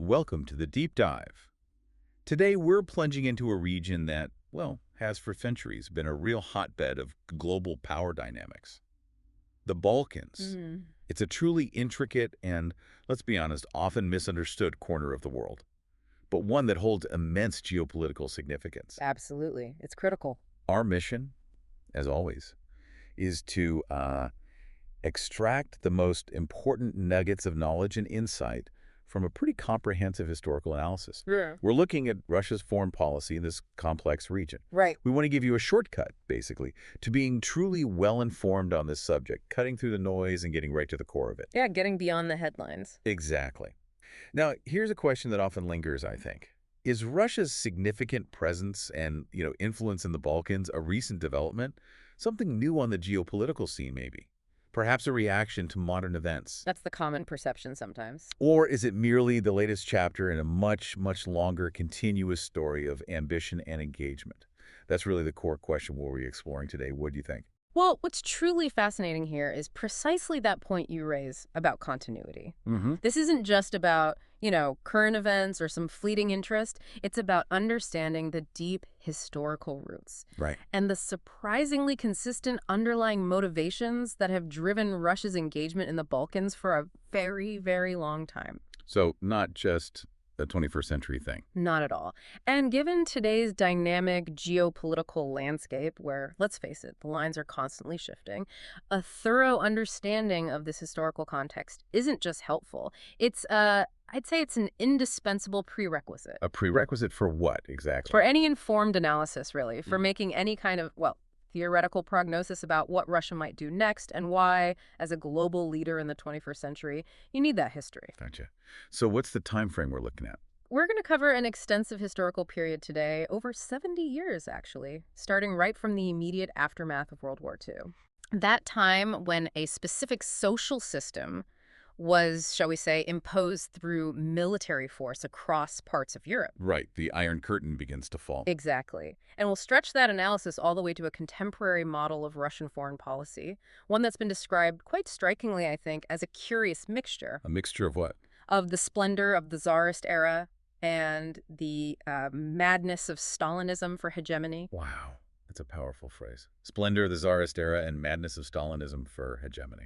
Welcome to the Deep Dive. Today we're plunging into a region that, well, has for centuries been a real hotbed of global power dynamics. The Balkans. Mm, It's a truly intricate and, let's be honest, often misunderstood corner of the world, but one that holds immense geopolitical significance. absolutely. It's critical. Our mission, as always, is to extract the most important nuggets of knowledge and insight from a pretty comprehensive historical analysis. Yeah. We're looking at Russia's foreign policy in this complex region. Right. We want to give you a shortcut, basically, to being truly well-informed on this subject, cutting through the noise and getting right to the core of it. Yeah, getting beyond the headlines. Exactly. Now, here's a question that often lingers, I think. Is Russia's significant presence and, influence in the Balkans a recent development? Something new on the geopolitical scene, maybe? Perhaps a reaction to modern events? That's the common perception sometimes. Or is it merely the latest chapter in a much, much longer, continuous story of ambition and engagement? That's really the core question we'll be exploring today. What do you think? Well, what's truly fascinating here is precisely that point you raise about continuity. Mm-hmm. This isn't just about, current events or some fleeting interest. It's about understanding the deep historical roots Right. and the surprisingly consistent underlying motivations that have driven Russia's engagement in the Balkans for a very, very long time. So not just a 21st century thing. Not at all. And given today's dynamic geopolitical landscape, where, let's face it, the lines are constantly shifting, a thorough understanding of this historical context isn't just helpful. I'd say it's an indispensable prerequisite A prerequisite for what, exactly? for any informed analysis, really, for making any kind of, theoretical prognosis about what Russia might do next and why, as a global leader in the 21st century, you need that history. Gotcha. So what's the time frame we're looking at? We're going to cover an extensive historical period today, over 70 years, actually, starting right from the immediate aftermath of World War II. That time when a specific social system was, shall we say, imposed through military force across parts of Europe. Right. The Iron Curtain begins to fall. Exactly. And we'll stretch that analysis all the way to a contemporary model of Russian foreign policy, one that's been described quite strikingly, I think, as a curious mixture A mixture of what? of the splendor of the Tsarist era and the madness of Stalinism for hegemony. Wow. That's a powerful phrase. Splendor of the Tsarist era and madness of Stalinism for hegemony.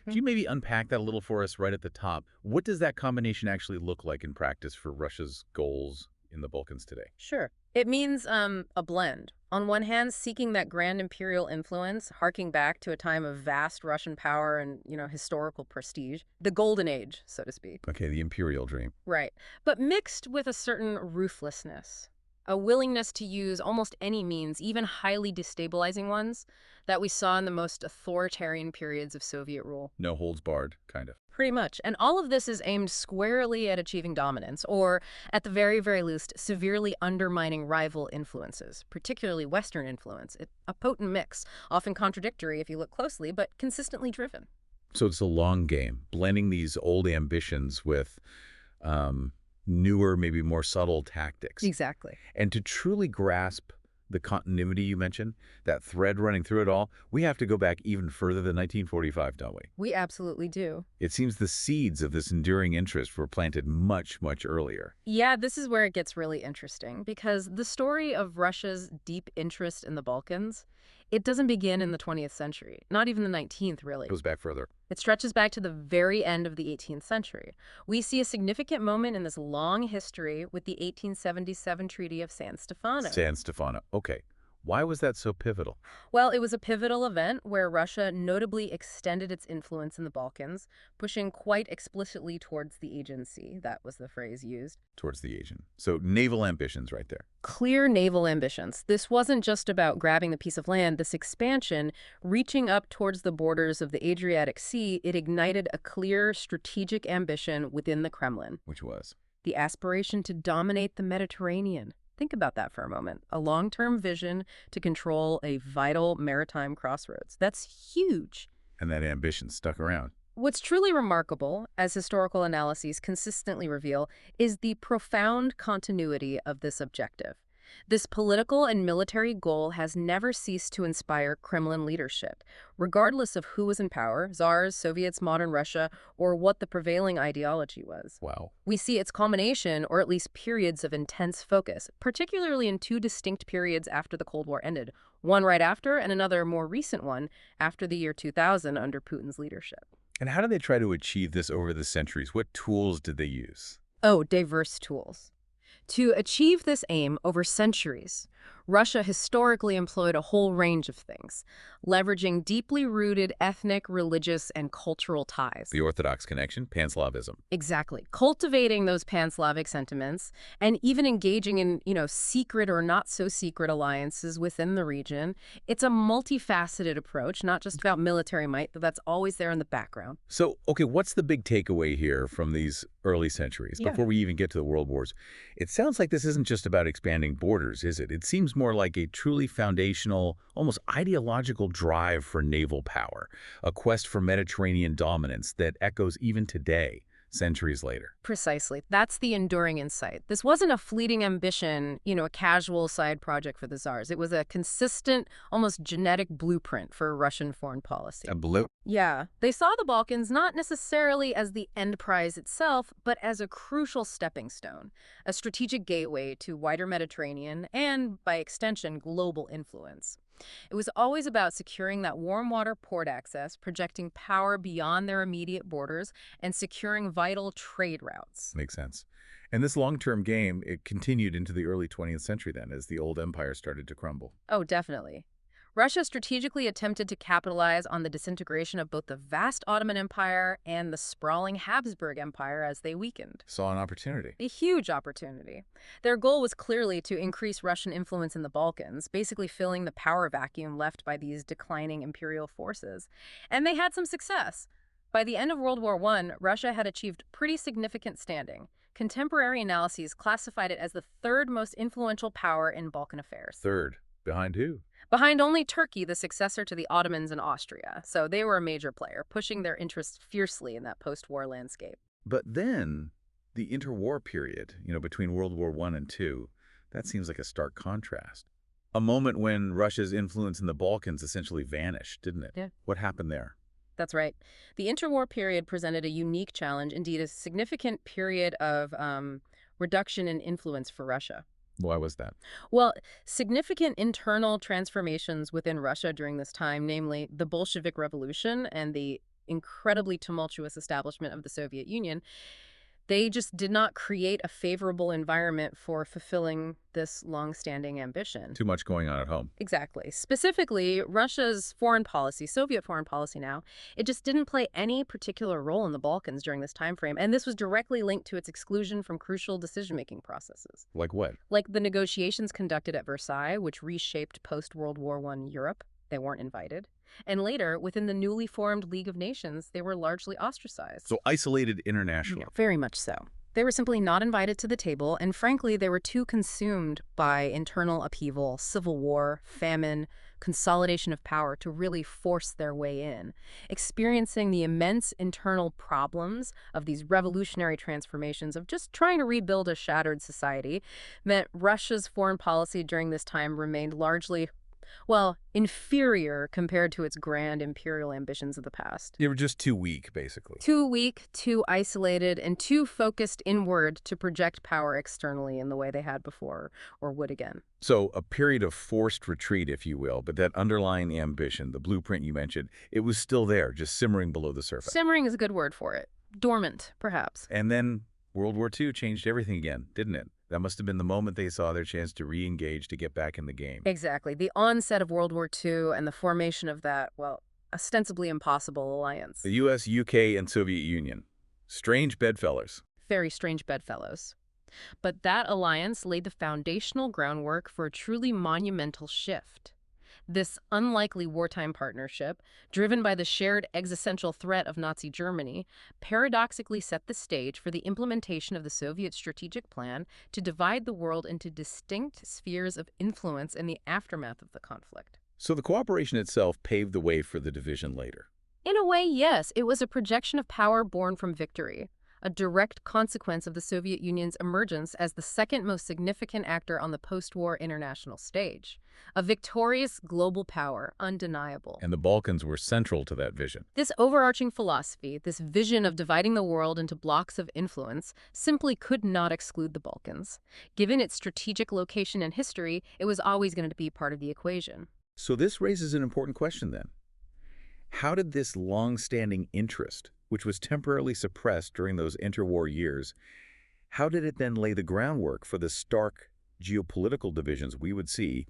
Could you maybe unpack that a little for us right at the top? What does that combination actually look like in practice for Russia's goals in the Balkans today? Sure. It means a blend. On one hand, seeking that grand imperial influence, harking back to a time of vast Russian power and, historical prestige. The golden age, so to speak. Okay, the imperial dream. Right. But mixed with a certain ruthlessness. A willingness to use almost any means, even highly destabilizing ones, that we saw in the most authoritarian periods of Soviet rule. No holds barred, kind of. Pretty much. And all of this is aimed squarely at achieving dominance, or, at the very, very least, severely undermining rival influences, particularly Western influence. A potent mix, often contradictory if you look closely, but consistently driven. So it's a long game, blending these old ambitions with newer, maybe more subtle tactics. Exactly. And to truly grasp the continuity you mentioned, that thread running through it all, we have to go back even further than 1945, don't we? We absolutely do. It seems the seeds of this enduring interest were planted much, much earlier. Yeah, this is where it gets really interesting, because the story of Russia's deep interest in the Balkans, it doesn't begin in the 20th century, not even the 19th, really. It goes back further. It stretches back to the very end of the 18th century. We see a significant moment in this long history with the 1877 Treaty of San Stefano. San Stefano. Okay. Why was that so pivotal? Well, it was a pivotal event where Russia notably extended its influence in the Balkans, pushing quite explicitly towards the agency. That was the phrase used. Towards the Asian. So naval ambitions right there. Clear naval ambitions. This wasn't just about grabbing the piece of land. This expansion, reaching up towards the borders of the Adriatic Sea, it ignited a clear strategic ambition within the Kremlin. Which was? The aspiration to dominate the Mediterranean. Think about that for a moment. A long-term vision to control a vital maritime crossroads. That's huge. And that ambition stuck around. What's truly remarkable, as historical analyses consistently reveal, is the profound continuity of this objective. This political and military goal has never ceased to inspire Kremlin leadership, regardless of who was in power, czars, Soviets, modern Russia, or what the prevailing ideology was. Wow. We see its culmination, or at least periods of intense focus, particularly in two distinct periods after the Cold War ended, one right after and another more recent one after the year 2000 under Putin's leadership. And how did they try to achieve this over the centuries? What tools did they use? Oh, diverse tools. To achieve this aim over centuries, Russia historically employed a whole range of things, leveraging deeply rooted ethnic, religious, and cultural ties. The Orthodox connection, Pan-Slavism. Exactly. Cultivating those pan-Slavic sentiments and even engaging in, secret or not so secret alliances within the region. It's a multifaceted approach, not just about military might, but that's always there in the background. So, okay, what's the big takeaway here from these early centuries, Yeah. before we even get to the world wars? It sounds like this isn't just about expanding borders, is it? It seems more like a truly foundational, almost ideological drive for naval power, a quest for Mediterranean dominance that echoes even today, centuries later. Precisely. That's the enduring insight. This wasn't a fleeting ambition, a casual side project for the Tsars. It was a consistent, almost genetic blueprint for Russian foreign policy. A blue. Yeah. They saw the Balkans not necessarily as the end prize itself, but as a crucial stepping stone, a strategic gateway to wider Mediterranean and, by extension, global influence. It was always about securing that warm water port access, projecting power beyond their immediate borders, and securing vital trade routes. Makes sense. And this long-term game, it continued into the early 20th century then, as the old empire started to crumble. Oh, definitely. Russia strategically attempted to capitalize on the disintegration of both the vast Ottoman Empire and the sprawling Habsburg Empire as they weakened. Saw an opportunity. A huge opportunity. Their goal was clearly to increase Russian influence in the Balkans, basically filling the power vacuum left by these declining imperial forces. And they had some success. By the end of World War I, Russia had achieved pretty significant standing. Contemporary analyses classified it as the third most influential power in Balkan affairs. Third, behind who? Behind only Turkey, the successor to the Ottomans and Austria. So they were a major player, pushing their interests fiercely in that post-war landscape. But then, the interwar period, between World War I and II, that seems like a stark contrast. A moment when Russia's influence in the Balkans essentially vanished, didn't it? Yeah. What happened there? That's right. The interwar period presented a unique challenge, indeed a significant period of reduction in influence for Russia. Why was that? Well, significant internal transformations within Russia during this time, namely the Bolshevik Revolution and the incredibly tumultuous establishment of the Soviet Union, they just did not create a favorable environment for fulfilling this long-standing ambition. Too much going on at home. Exactly. Specifically, Russia's foreign policy, Soviet foreign policy now, it just didn't play any particular role in the Balkans during this time frame, and this was directly linked to its exclusion from crucial decision-making processes. Like what? Like the negotiations conducted at Versailles, which reshaped post-World War I Europe. They weren't invited. And later, within the newly formed League of Nations, they were largely ostracized. So isolated internationally. Yeah, very much so. They were simply not invited to the table, and frankly, they were too consumed by internal upheaval, civil war, famine, consolidation of power to really force their way in. Experiencing the immense internal problems of these revolutionary transformations of just trying to rebuild a shattered society meant Russia's foreign policy during this time remained largely, well, inferior compared to its grand imperial ambitions of the past. They were just too weak, basically. Too weak, too isolated, and too focused inward to project power externally in the way they had before or would again. So a period of forced retreat, if you will, but that underlying ambition, the blueprint you mentioned, it was still there, just simmering below the surface. Simmering is a good word for it. Dormant, perhaps. And then World War II changed everything again, didn't it? That must have been the moment they saw their chance to re-engage, to get back in the game. Exactly. The onset of World War II and the formation of that, well, ostensibly impossible alliance. The U.S., U.K., and Soviet Union. Strange bedfellows. Very strange bedfellows. But that alliance laid the foundational groundwork for a truly monumental shift. This unlikely wartime partnership, driven by the shared existential threat of Nazi Germany, paradoxically set the stage for the implementation of the Soviet strategic plan to divide the world into distinct spheres of influence in the aftermath of the conflict. So the cooperation itself paved the way for the division later. In a way, yes, it was a projection of power born from victory. a direct consequence of the Soviet Union's emergence as the second most significant actor on the post-war international stage. A victorious global power, undeniable. And the Balkans were central to that vision. This overarching philosophy, this vision of dividing the world into blocks of influence, simply could not exclude the Balkans. Given its strategic location and history, it was always going to be part of the equation. So this raises an important question then. How did this long-standing interest, which was temporarily suppressed during those interwar years, how did it then lay the groundwork for the stark geopolitical divisions we would see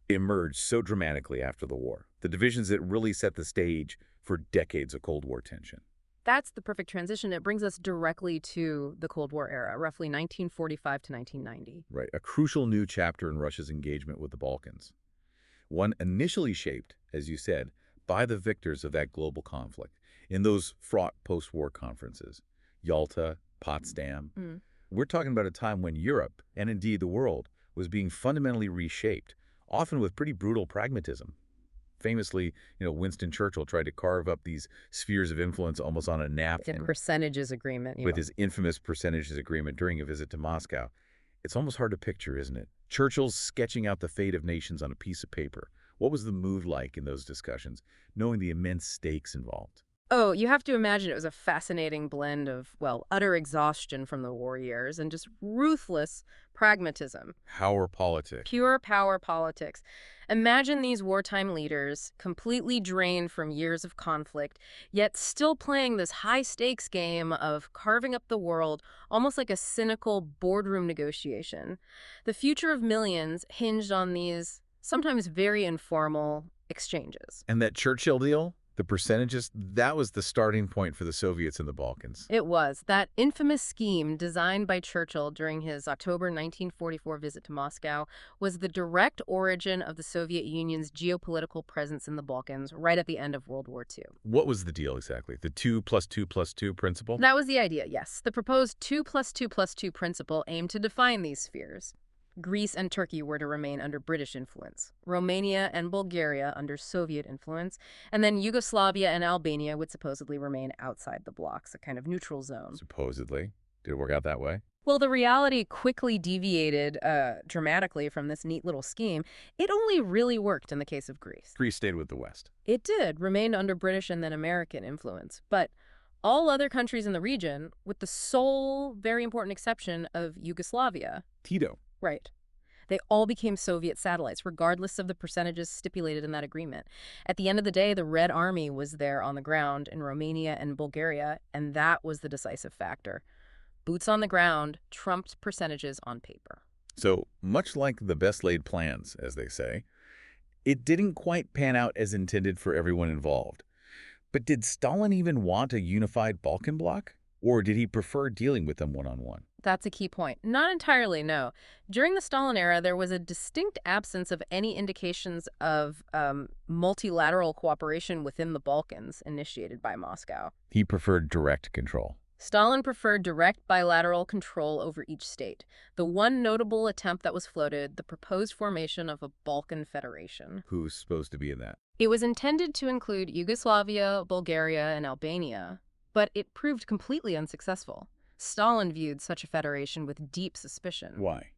emerge so dramatically after the war? The divisions that really set the stage for decades of Cold War tension. That's the perfect transition. It brings us directly to the Cold War era, roughly 1945 to 1990. Right, a crucial new chapter in Russia's engagement with the Balkans. One initially shaped, as you said, by the victors of that global conflict in those fraught post-war conferences, Yalta, Potsdam. We're talking about a time when Europe, and indeed the world, was being fundamentally reshaped, often with pretty brutal pragmatism. Famously, Winston Churchill tried to carve up these spheres of influence almost on a napkin. The percentages agreement. With his infamous percentages agreement during a visit to Moscow. It's almost hard to picture, isn't it? Churchill's sketching out the fate of nations on a piece of paper. What was the mood like in those discussions, knowing the immense stakes involved? Oh, you have to imagine it was a fascinating blend of, well, utter exhaustion from the war years and just ruthless pragmatism. Power politics. Pure power politics. Imagine these wartime leaders, completely drained from years of conflict, yet still playing this high-stakes game of carving up the world, almost like a cynical boardroom negotiation. The future of millions hinged on these sometimes very informal exchanges. And that Churchill deal? The percentages, that was the starting point for the Soviets in the Balkans. It was. That infamous scheme designed by Churchill during his October 1944 visit to Moscow was the direct origin of the Soviet Union's geopolitical presence in the Balkans right at the end of World War II. What was the deal exactly? The 2 + 2 + 2 principle? That was the idea, yes. The proposed 2 + 2 + 2 principle aimed to define these spheres. Greece and Turkey were to remain under British influence, Romania and Bulgaria under Soviet influence, and then Yugoslavia and Albania would supposedly remain outside the blocks, a kind of neutral zone. Supposedly. Did it work out that way? Well, the reality quickly deviated dramatically from this neat little scheme. It only really worked in the case of Greece. Greece stayed with the West. It did, remained under British and then American influence. But all other countries in the region, with the sole very important exception of Yugoslavia, Tito. right. They all became Soviet satellites, regardless of the percentages stipulated in that agreement. At the end of the day, the Red Army was there on the ground in Romania and Bulgaria, and that was the decisive factor. Boots on the ground trumped percentages on paper. So, much like the best laid plans, as they say, it didn't quite pan out as intended for everyone involved. But did Stalin even want a unified Balkan bloc? Or did he prefer dealing with them one-on-one? That's a key point. Not entirely, no. During the Stalin era, there was a distinct absence of any indications of multilateral cooperation within the Balkans initiated by Moscow. He preferred direct control. Stalin preferred direct bilateral control over each state. The one notable attempt that was floated, the proposed formation of a Balkan Federation. Who's supposed to be in that? It was intended to include Yugoslavia, Bulgaria, and Albania, but it proved completely unsuccessful. Stalin viewed such a federation with deep suspicion. Why?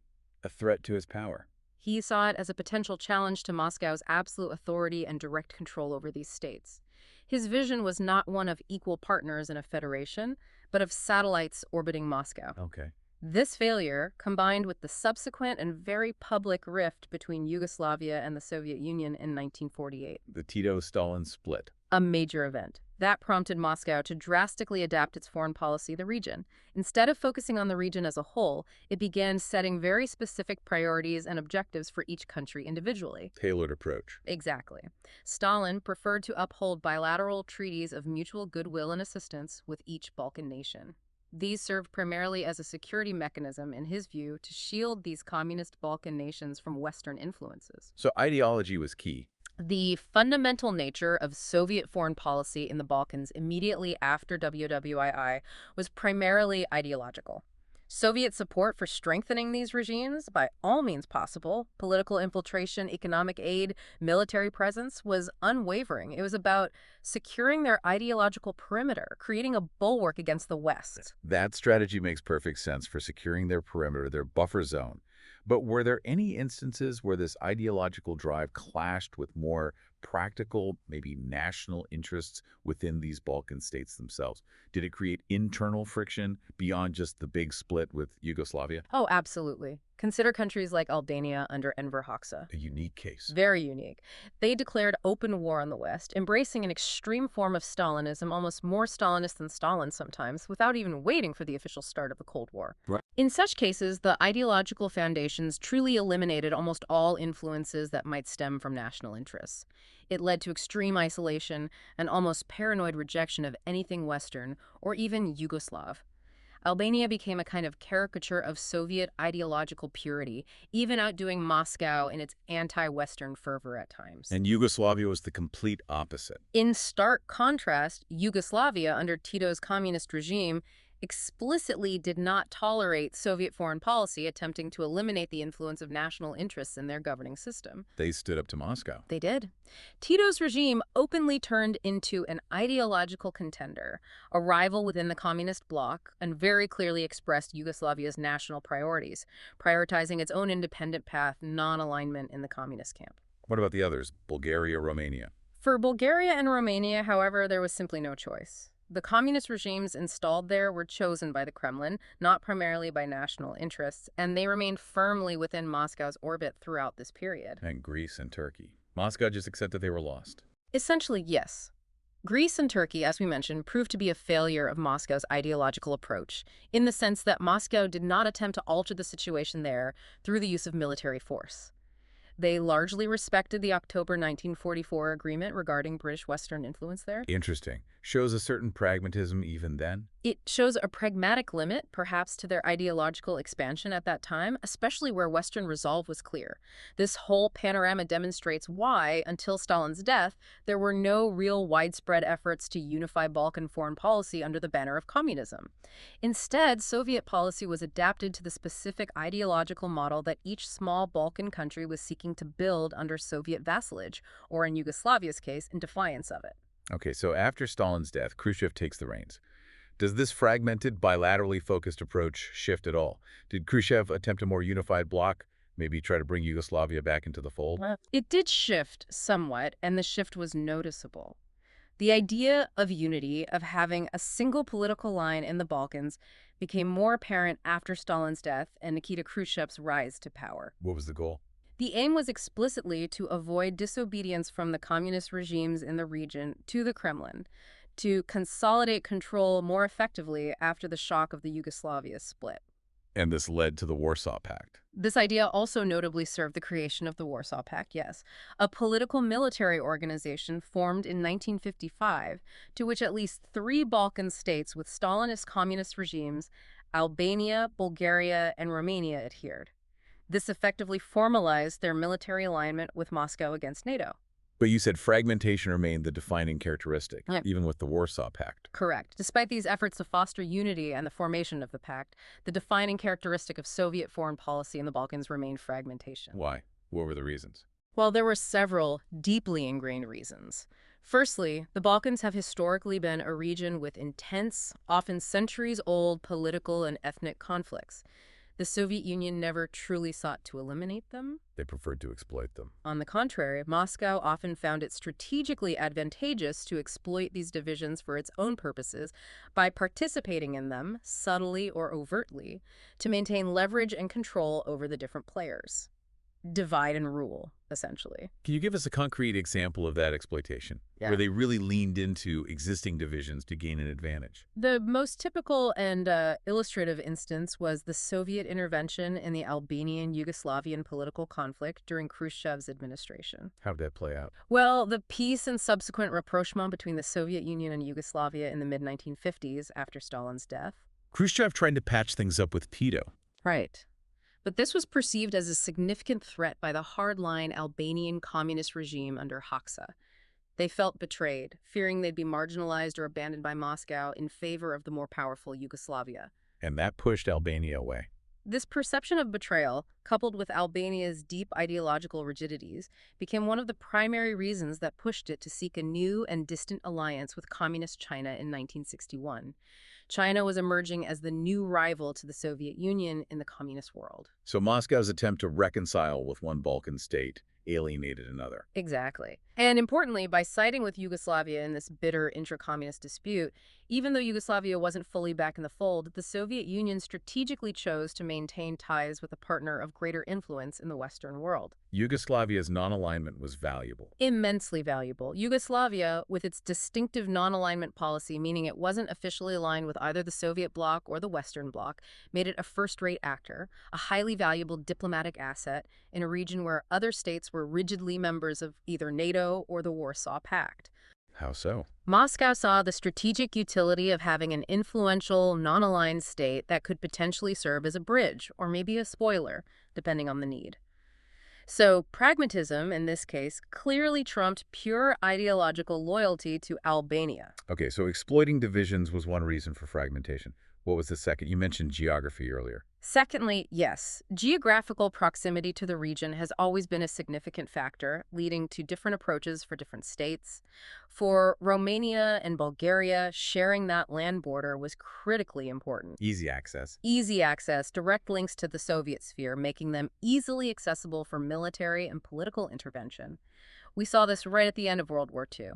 A threat to his power. He saw it as a potential challenge to Moscow's absolute authority and direct control over these states. His vision was not one of equal partners in a federation, but of satellites orbiting Moscow. Okay. This failure, combined with the subsequent and very public rift between Yugoslavia and the Soviet Union in 1948, The Tito-Stalin split. a major event. That prompted Moscow to drastically adapt its foreign policy to the region. Instead of focusing on the region as a whole, it began setting very specific priorities and objectives for each country individually. Tailored approach. Exactly. Stalin preferred to uphold bilateral treaties of mutual goodwill and assistance with each Balkan nation. These served primarily as a security mechanism, in his view, to shield these communist Balkan nations from Western influences. So ideology was key. The fundamental nature of Soviet foreign policy in the Balkans immediately after WWII was primarily ideological. Soviet support for strengthening these regimes, by all means possible, political infiltration, economic aid, military presence, was unwavering. It was about securing their ideological perimeter, creating a bulwark against the West. That strategy makes perfect sense for securing their perimeter, their buffer zone. But were there any instances where this ideological drive clashed with more practical, maybe national interests within these Balkan states themselves? Did it create internal friction beyond just the big split with Yugoslavia? Oh, absolutely. Consider countries like Albania under Enver Hoxha. A unique case. Very unique. They declared open war on the West, embracing an extreme form of Stalinism, almost more Stalinist than Stalin sometimes, without even waiting for the official start of the Cold War. Right. In such cases, the ideological foundations truly eliminated almost all influences that might stem from national interests. It led to extreme isolation and almost paranoid rejection of anything Western or even Yugoslav. Albania became a kind of caricature of Soviet ideological purity, even outdoing Moscow in its anti-Western fervor at times. And Yugoslavia was the complete opposite. In stark contrast, Yugoslavia, under Tito's communist regime, explicitly did not tolerate Soviet foreign policy attempting to eliminate the influence of national interests in their governing system. They stood up to Moscow. They did. Tito's regime openly turned into an ideological contender, a rival within the communist bloc, and very clearly expressed Yugoslavia's national priorities, prioritizing its own independent path, non-alignment in the communist camp. What about the others? Bulgaria, Romania? For Bulgaria and Romania, however, there was simply no choice. The communist regimes installed there were chosen by the Kremlin, not primarily by national interests, and they remained firmly within Moscow's orbit throughout this period. And Greece and Turkey. Moscow just accepted they were lost. Essentially, yes. Greece and Turkey, as we mentioned, proved to be a failure of Moscow's ideological approach, in the sense that Moscow did not attempt to alter the situation there through the use of military force. They largely respected the October 1944 agreement regarding British Western influence there. Interesting. Shows a certain pragmatism even then. It shows a pragmatic limit, perhaps, to their ideological expansion at that time, especially where Western resolve was clear. This whole panorama demonstrates why, until Stalin's death, there were no real widespread efforts to unify Balkan foreign policy under the banner of communism. Instead, Soviet policy was adapted to the specific ideological model that each small Balkan country was seeking to build under Soviet vassalage, or in Yugoslavia's case, in defiance of it. Okay, so after Stalin's death, Khrushchev takes the reins. Does this fragmented, bilaterally focused approach shift at all? Did Khrushchev attempt a more unified bloc, maybe try to bring Yugoslavia back into the fold? It did shift somewhat, and the shift was noticeable. The idea of unity, of having a single political line in the Balkans, became more apparent after Stalin's death and Nikita Khrushchev's rise to power. What was the goal? The aim was explicitly to avoid disobedience from the communist regimes in the region to the Kremlin, to consolidate control more effectively after the shock of the Yugoslavia split. And this led to the Warsaw Pact. This idea also notably served the creation of the Warsaw Pact, yes, a political military organization formed in 1955 to which at least 3 Balkan states with Stalinist communist regimes, Albania, Bulgaria, and Romania, adhered. This effectively formalized their military alignment with Moscow against NATO. But you said fragmentation remained the defining characteristic, Right. even with the Warsaw Pact. Correct. Despite these efforts to foster unity and the formation of the pact, the defining characteristic of Soviet foreign policy in the Balkans remained fragmentation. Why? What were the reasons? Well, there were several deeply ingrained reasons. Firstly, the Balkans have historically been a region with intense, often centuries-old political and ethnic conflicts. The Soviet Union never truly sought to eliminate them. They preferred to exploit them. On the contrary, Moscow often found it strategically advantageous to exploit these divisions for its own purposes by participating in them, subtly or overtly, to maintain leverage and control over the different players. Divide and rule, essentially. Can you give us a concrete example of that exploitation, where they really leaned into existing divisions to gain an advantage? The most typical and illustrative instance was the Soviet intervention in the Albanian-Yugoslavian political conflict during Khrushchev's administration. How did that play out? Well, the peace and subsequent rapprochement between the Soviet Union and Yugoslavia in the mid-1950s after Stalin's death. Khrushchev tried to patch things up with Tito. Right. But this was perceived as a significant threat by the hardline Albanian communist regime under Hoxha. They felt betrayed, fearing they'd be marginalized or abandoned by Moscow in favor of the more powerful Yugoslavia. And that pushed Albania away. This perception of betrayal, coupled with Albania's deep ideological rigidities, became one of the primary reasons that pushed it to seek a new and distant alliance with Communist China in 1961. China was emerging as the new rival to the Soviet Union in the communist world. So Moscow's attempt to reconcile with one Balkan state alienated another. Exactly. And importantly, by siding with Yugoslavia in this bitter intra-communist dispute, even though Yugoslavia wasn't fully back in the fold, the Soviet Union strategically chose to maintain ties with a partner of greater influence in the Western world. Yugoslavia's non-alignment was valuable. Immensely valuable. Yugoslavia, with its distinctive non-alignment policy, meaning it wasn't officially aligned with either the Soviet bloc or the Western bloc, made it a first-rate actor, a highly valuable diplomatic asset in a region where other states were rigidly members of either NATO or the Warsaw Pact. How so? Moscow saw the strategic utility of having an influential, non-aligned state that could potentially serve as a bridge or maybe a spoiler, depending on the need. So pragmatism, in this case, clearly trumped pure ideological loyalty to Albania. Okay, so exploiting divisions was one reason for fragmentation. What was the second? You mentioned geography earlier. Secondly, yes, geographical proximity to the region has always been a significant factor, leading to different approaches for different states. For Romania and Bulgaria, sharing that land border was critically important. Easy access. Easy access, direct links to the Soviet sphere, making them easily accessible for military and political intervention. We saw this right at the end of World War II.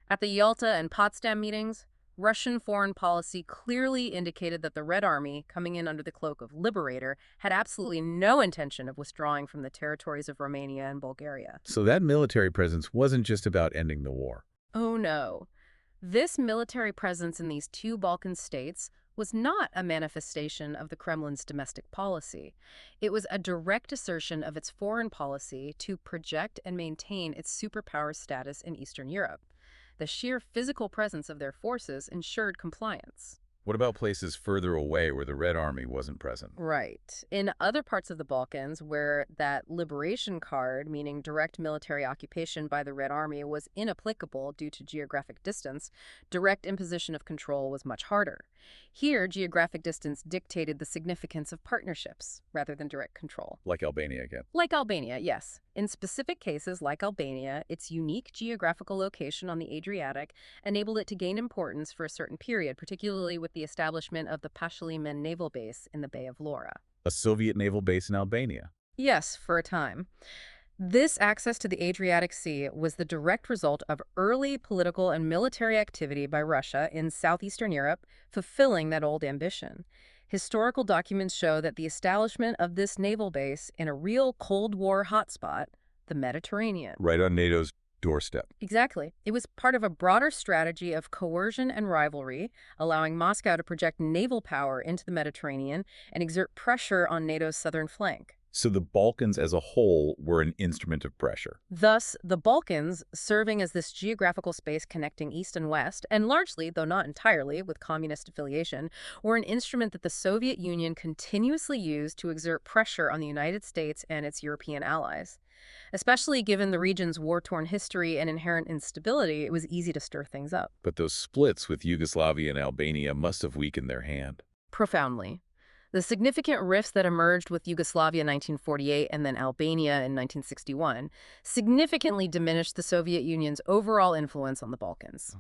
At the Yalta and Potsdam meetings, Russian foreign policy clearly indicated that the Red Army, coming in under the cloak of liberator, had absolutely no intention of withdrawing from the territories of Romania and Bulgaria. So that military presence wasn't just about ending the war. Oh no. This military presence in these two Balkan states was not a manifestation of the Kremlin's domestic policy. It was a direct assertion of its foreign policy to project and maintain its superpower status in Eastern Europe. The sheer physical presence of their forces ensured compliance. What about places further away where the Red Army wasn't present? Right. In other parts of the Balkans, where that liberation card, meaning direct military occupation by the Red Army, was inapplicable due to geographic distance, direct imposition of control was much harder. Here, geographic distance dictated the significance of partnerships rather than direct control. Like Albania again. Like Albania, yes. In specific cases like Albania, its unique geographical location on the Adriatic enabled it to gain importance for a certain period, particularly with the establishment of the Pashaliman naval base in the Bay of Lora. A Soviet naval base in Albania. Yes, for a time. This access to the Adriatic Sea was the direct result of early political and military activity by Russia in southeastern Europe, fulfilling that old ambition. Historical documents show that the establishment of this naval base in a real Cold War hotspot, the Mediterranean. Right on NATO's doorstep. Exactly. It was part of a broader strategy of coercion and rivalry, allowing Moscow to project naval power into the Mediterranean and exert pressure on NATO's southern flank. So the Balkans as a whole were an instrument of pressure. Thus, the Balkans, serving as this geographical space connecting East and West, and largely, though not entirely, with communist affiliation, were an instrument that the Soviet Union continuously used to exert pressure on the United States and its European allies. Especially given the region's war-torn history and inherent instability, it was easy to stir things up. But those splits with Yugoslavia and Albania must have weakened their hand. Profoundly. The significant rifts that emerged with Yugoslavia in 1948 and then Albania in 1961 significantly diminished the Soviet Union's overall influence on the Balkans.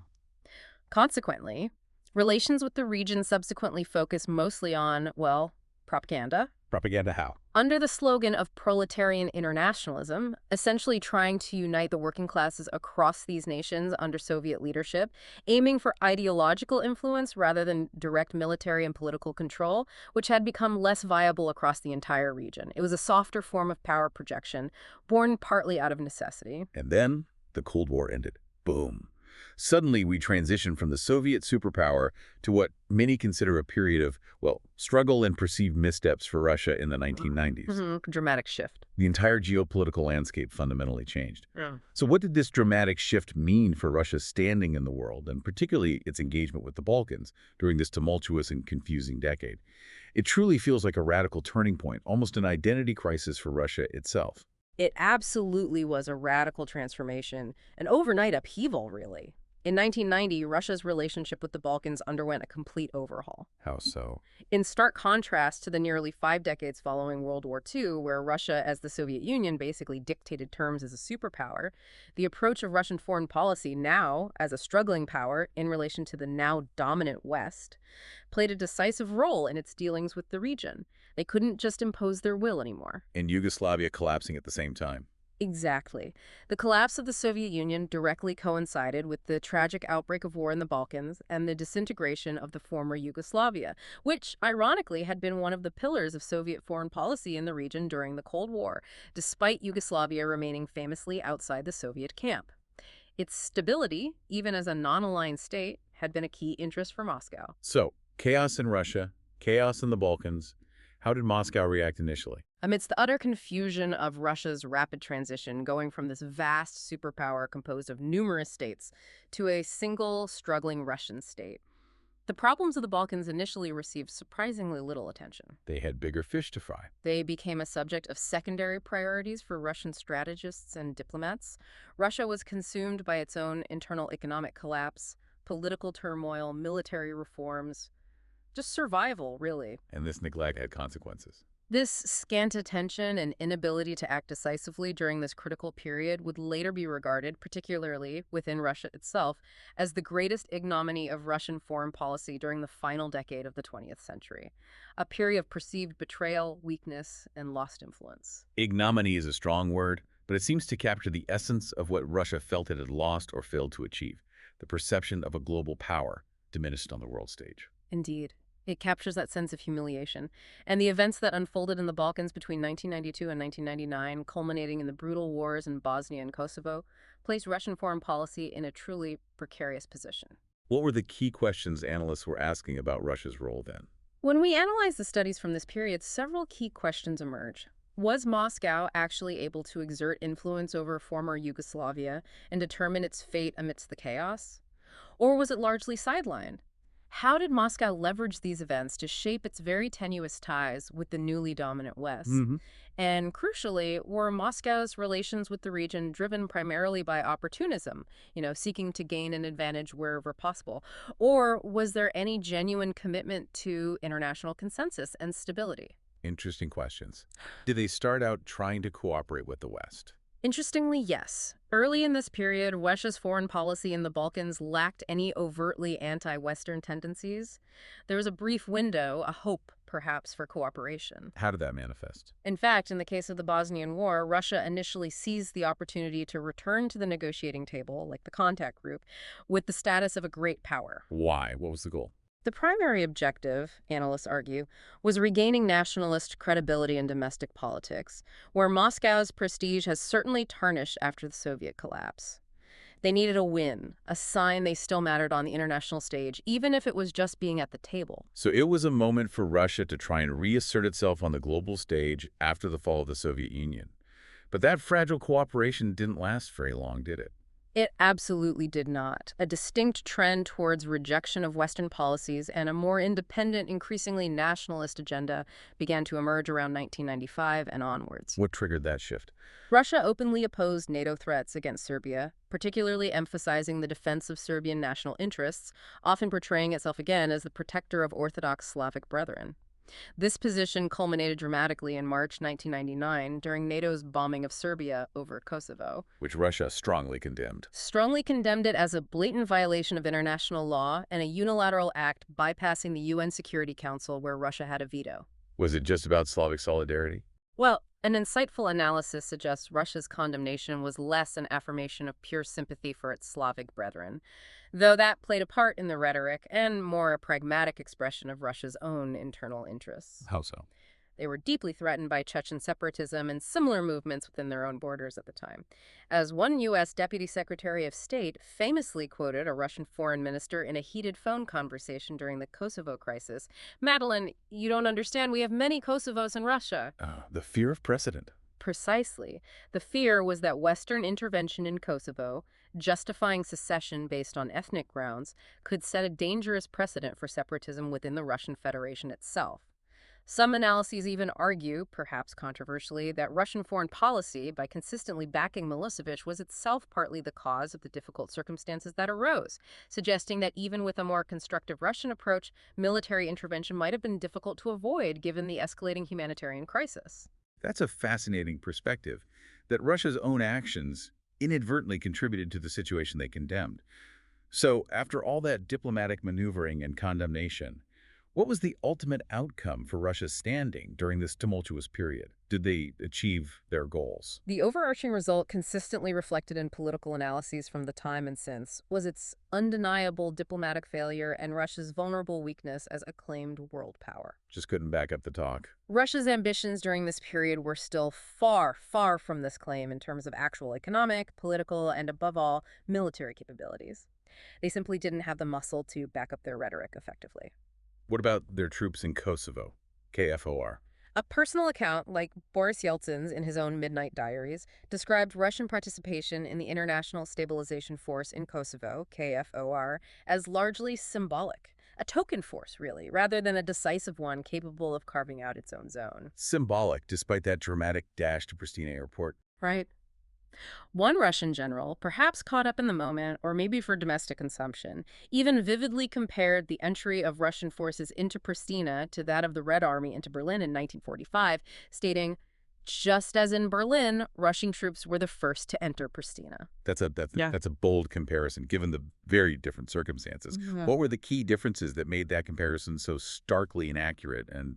Consequently, relations with the region subsequently focused mostly on, well, propaganda. Propaganda how? Under the slogan of proletarian internationalism, essentially trying to unite the working classes across these nations under Soviet leadership, aiming for ideological influence rather than direct military and political control, which had become less viable across the entire region. It was a softer form of power projection, born partly out of necessity. And then the Cold War ended. Boom. Suddenly, we transitioned from the Soviet superpower to what many consider a period of, well, struggle and perceived missteps for Russia in the 1990s. Dramatic shift. The entire geopolitical landscape fundamentally changed. Yeah. So what did this dramatic shift mean for Russia's standing in the world, and particularly its engagement with the Balkans during this tumultuous and confusing decade? It truly feels like a radical turning point, almost an identity crisis for Russia itself. It absolutely was a radical transformation, an overnight upheaval, really. In 1990, Russia's relationship with the Balkans underwent a complete overhaul. How so? In stark contrast to the nearly 5 decades following World War II, where Russia, as the Soviet Union, basically dictated terms as a superpower, the approach of Russian foreign policy now, as a struggling power in relation to the now dominant West, played a decisive role in its dealings with the region. They couldn't just impose their will anymore. And Yugoslavia collapsing at the same time. Exactly. The collapse of the Soviet Union directly coincided with the tragic outbreak of war in the Balkans and the disintegration of the former Yugoslavia, which, ironically, had been one of the pillars of Soviet foreign policy in the region during the Cold War, despite Yugoslavia remaining famously outside the Soviet camp. Its stability, even as a non-aligned state, had been a key interest for Moscow. So, chaos in Russia, chaos in the Balkans. How did Moscow react initially? Amidst the utter confusion of Russia's rapid transition, going from this vast superpower composed of numerous states to a single, struggling Russian state, the problems of the Balkans initially received surprisingly little attention. They had bigger fish to fry. They became a subject of secondary priorities for Russian strategists and diplomats. Russia was consumed by its own internal economic collapse, political turmoil, military reforms, just survival, really. And this neglect had consequences. This scant attention and inability to act decisively during this critical period would later be regarded, particularly within Russia itself, as the greatest ignominy of Russian foreign policy during the final decade of the 20th century, a period of perceived betrayal, weakness, and lost influence. Ignominy is a strong word, but it seems to capture the essence of what Russia felt it had lost or failed to achieve, the perception of a global power diminished on the world stage. Indeed. It captures that sense of humiliation. And the events that unfolded in the Balkans between 1992 and 1999, culminating in the brutal wars in Bosnia and Kosovo, placed Russian foreign policy in a truly precarious position. What were the key questions analysts were asking about Russia's role then? When we analyze the studies from this period, several key questions emerge. Was Moscow actually able to exert influence over former Yugoslavia and determine its fate amidst the chaos? Or was it largely sidelined? How did Moscow leverage these events to shape its very tenuous ties with the newly dominant West? And crucially, were Moscow's relations with the region driven primarily by opportunism, seeking to gain an advantage wherever possible? Or was there any genuine commitment to international consensus and stability? Interesting questions. Did they start out trying to cooperate with the West? Interestingly, yes. Early in this period, Russia's foreign policy in the Balkans lacked any overtly anti-Western tendencies. There was a brief window, a hope, perhaps, for cooperation. How did that manifest? In fact, in the case of the Bosnian War, Russia initially seized the opportunity to return to the negotiating table, like the contact group, with the status of a great power. Why? What was the goal? The primary objective, analysts argue, was regaining nationalist credibility in domestic politics, where Moscow's prestige has certainly tarnished after the Soviet collapse. They needed a win, a sign they still mattered on the international stage, even if it was just being at the table. So it was a moment for Russia to try and reassert itself on the global stage after the fall of the Soviet Union. But that fragile cooperation didn't last very long, did it? It absolutely did not. A distinct trend towards rejection of Western policies and a more independent, increasingly nationalist agenda began to emerge around 1995 and onwards. What triggered that shift? Russia openly opposed NATO threats against Serbia, particularly emphasizing the defense of Serbian national interests, often portraying itself again as the protector of Orthodox Slavic brethren. This position culminated dramatically in March 1999 during NATO's bombing of Serbia over Kosovo. Which Russia strongly condemned. Strongly condemned it as a blatant violation of international law and a unilateral act bypassing the UN Security Council where Russia had a veto. Was it just about Slavic solidarity? Well, an insightful analysis suggests Russia's condemnation was less an affirmation of pure sympathy for its Slavic brethren, though that played a part in the rhetoric and more a pragmatic expression of Russia's own internal interests. How so? They were deeply threatened by Chechen separatism and similar movements within their own borders at the time. As one U.S. Deputy Secretary of State famously quoted a Russian foreign minister in a heated phone conversation during the Kosovo crisis, "Madeline, you don't understand, we have many Kosovos in Russia." The fear of precedent. Precisely. The fear was that Western intervention in Kosovo, justifying secession based on ethnic grounds, could set a dangerous precedent for separatism within the Russian Federation itself. Some analyses even argue, perhaps controversially, that Russian foreign policy, by consistently backing Milosevic, was itself partly the cause of the difficult circumstances that arose, suggesting that even with a more constructive Russian approach, military intervention might have been difficult to avoid given the escalating humanitarian crisis. That's a fascinating perspective, that Russia's own actions inadvertently contributed to the situation they condemned. So, after all that diplomatic maneuvering and condemnation, what was the ultimate outcome for Russia's standing during this tumultuous period? Did they achieve their goals? The overarching result, consistently reflected in political analyses from the time and since, was its undeniable diplomatic failure and Russia's vulnerable weakness as acclaimed world power. Just couldn't back up the talk. Russia's ambitions during this period were still far, far from this claim in terms of actual economic, political, and above all, military capabilities. They simply didn't have the muscle to back up their rhetoric effectively. What about their troops in Kosovo, KFOR? A personal account, like Boris Yeltsin's in his own Midnight Diaries, described Russian participation in the International Stabilization Force in Kosovo, KFOR, as largely symbolic. A token force, really, rather than a decisive one capable of carving out its own zone. Symbolic, despite that dramatic dash to Pristina Airport. Right. One Russian general, perhaps caught up in the moment or maybe for domestic consumption, even vividly compared the entry of Russian forces into Pristina to that of the Red Army into Berlin in 1945, stating, just as in Berlin, Russian troops were the first to enter Pristina. That's a bold comparison, given the very different circumstances. Yeah. What were the key differences that made that comparison so starkly inaccurate and,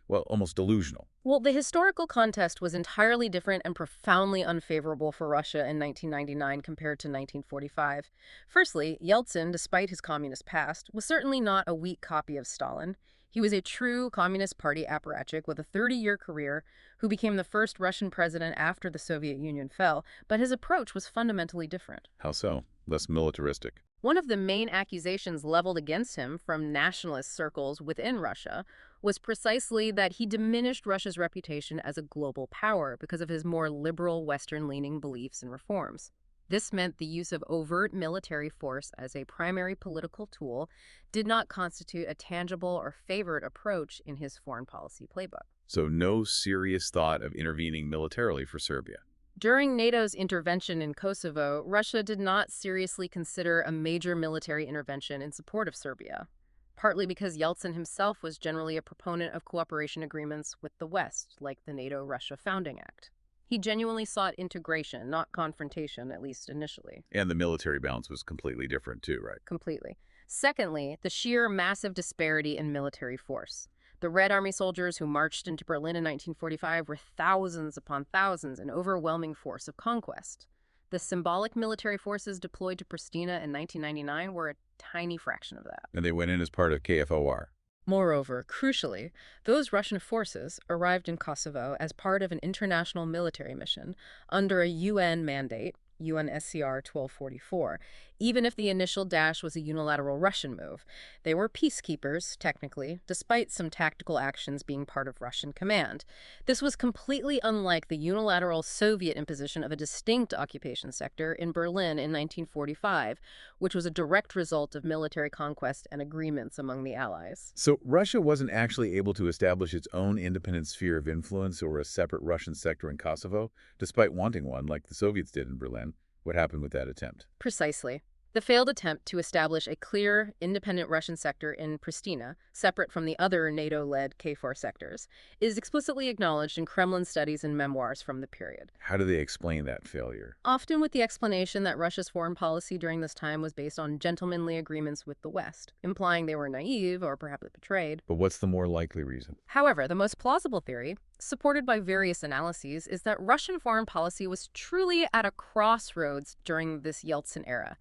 well, almost delusional? Well, the historical context was entirely different and profoundly unfavorable for Russia in 1999 compared to 1945. Firstly, Yeltsin, despite his communist past, was certainly not a weak copy of Stalin. He was a true Communist Party apparatchik with a 30-year career who became the first Russian president after the Soviet Union fell, but his approach was fundamentally different. How so? Less militaristic. One of the main accusations leveled against him from nationalist circles within Russia was precisely that he diminished Russia's reputation as a global power because of his more liberal Western-leaning beliefs and reforms. This meant the use of overt military force as a primary political tool did not constitute a tangible or favored approach in his foreign policy playbook. So no serious thought of intervening militarily for Serbia. During NATO's intervention in Kosovo, Russia did not seriously consider a major military intervention in support of Serbia, partly because Yeltsin himself was generally a proponent of cooperation agreements with the West, like the NATO-Russia Founding Act. He genuinely sought integration, not confrontation, at least initially. And the military balance was completely different too, right? Completely. Secondly, the sheer massive disparity in military force. The Red Army soldiers who marched into Berlin in 1945 were thousands upon thousands, an overwhelming force of conquest. The symbolic military forces deployed to Pristina in 1999 were a tiny fraction of that. And they went in as part of KFOR. Moreover, crucially, those Russian forces arrived in Kosovo as part of an international military mission under a UN mandate, UNSCR 1244, even if the initial dash was a unilateral Russian move. They were peacekeepers, technically, despite some tactical actions being part of Russian command. This was completely unlike the unilateral Soviet imposition of a distinct occupation sector in Berlin in 1945, which was a direct result of military conquest and agreements among the Allies. So Russia wasn't actually able to establish its own independent sphere of influence or a separate Russian sector in Kosovo, despite wanting one like the Soviets did in Berlin. What happened with that attempt? Precisely. The failed attempt to establish a clear, independent Russian sector in Pristina, separate from the other NATO-led KFOR sectors, is explicitly acknowledged in Kremlin studies and memoirs from the period. How do they explain that failure? Often with the explanation that Russia's foreign policy during this time was based on gentlemanly agreements with the West, implying they were naive or perhaps betrayed. But what's the more likely reason? However, the most plausible theory, supported by various analyses, is that Russian foreign policy was truly at a crossroads during this Yeltsin era.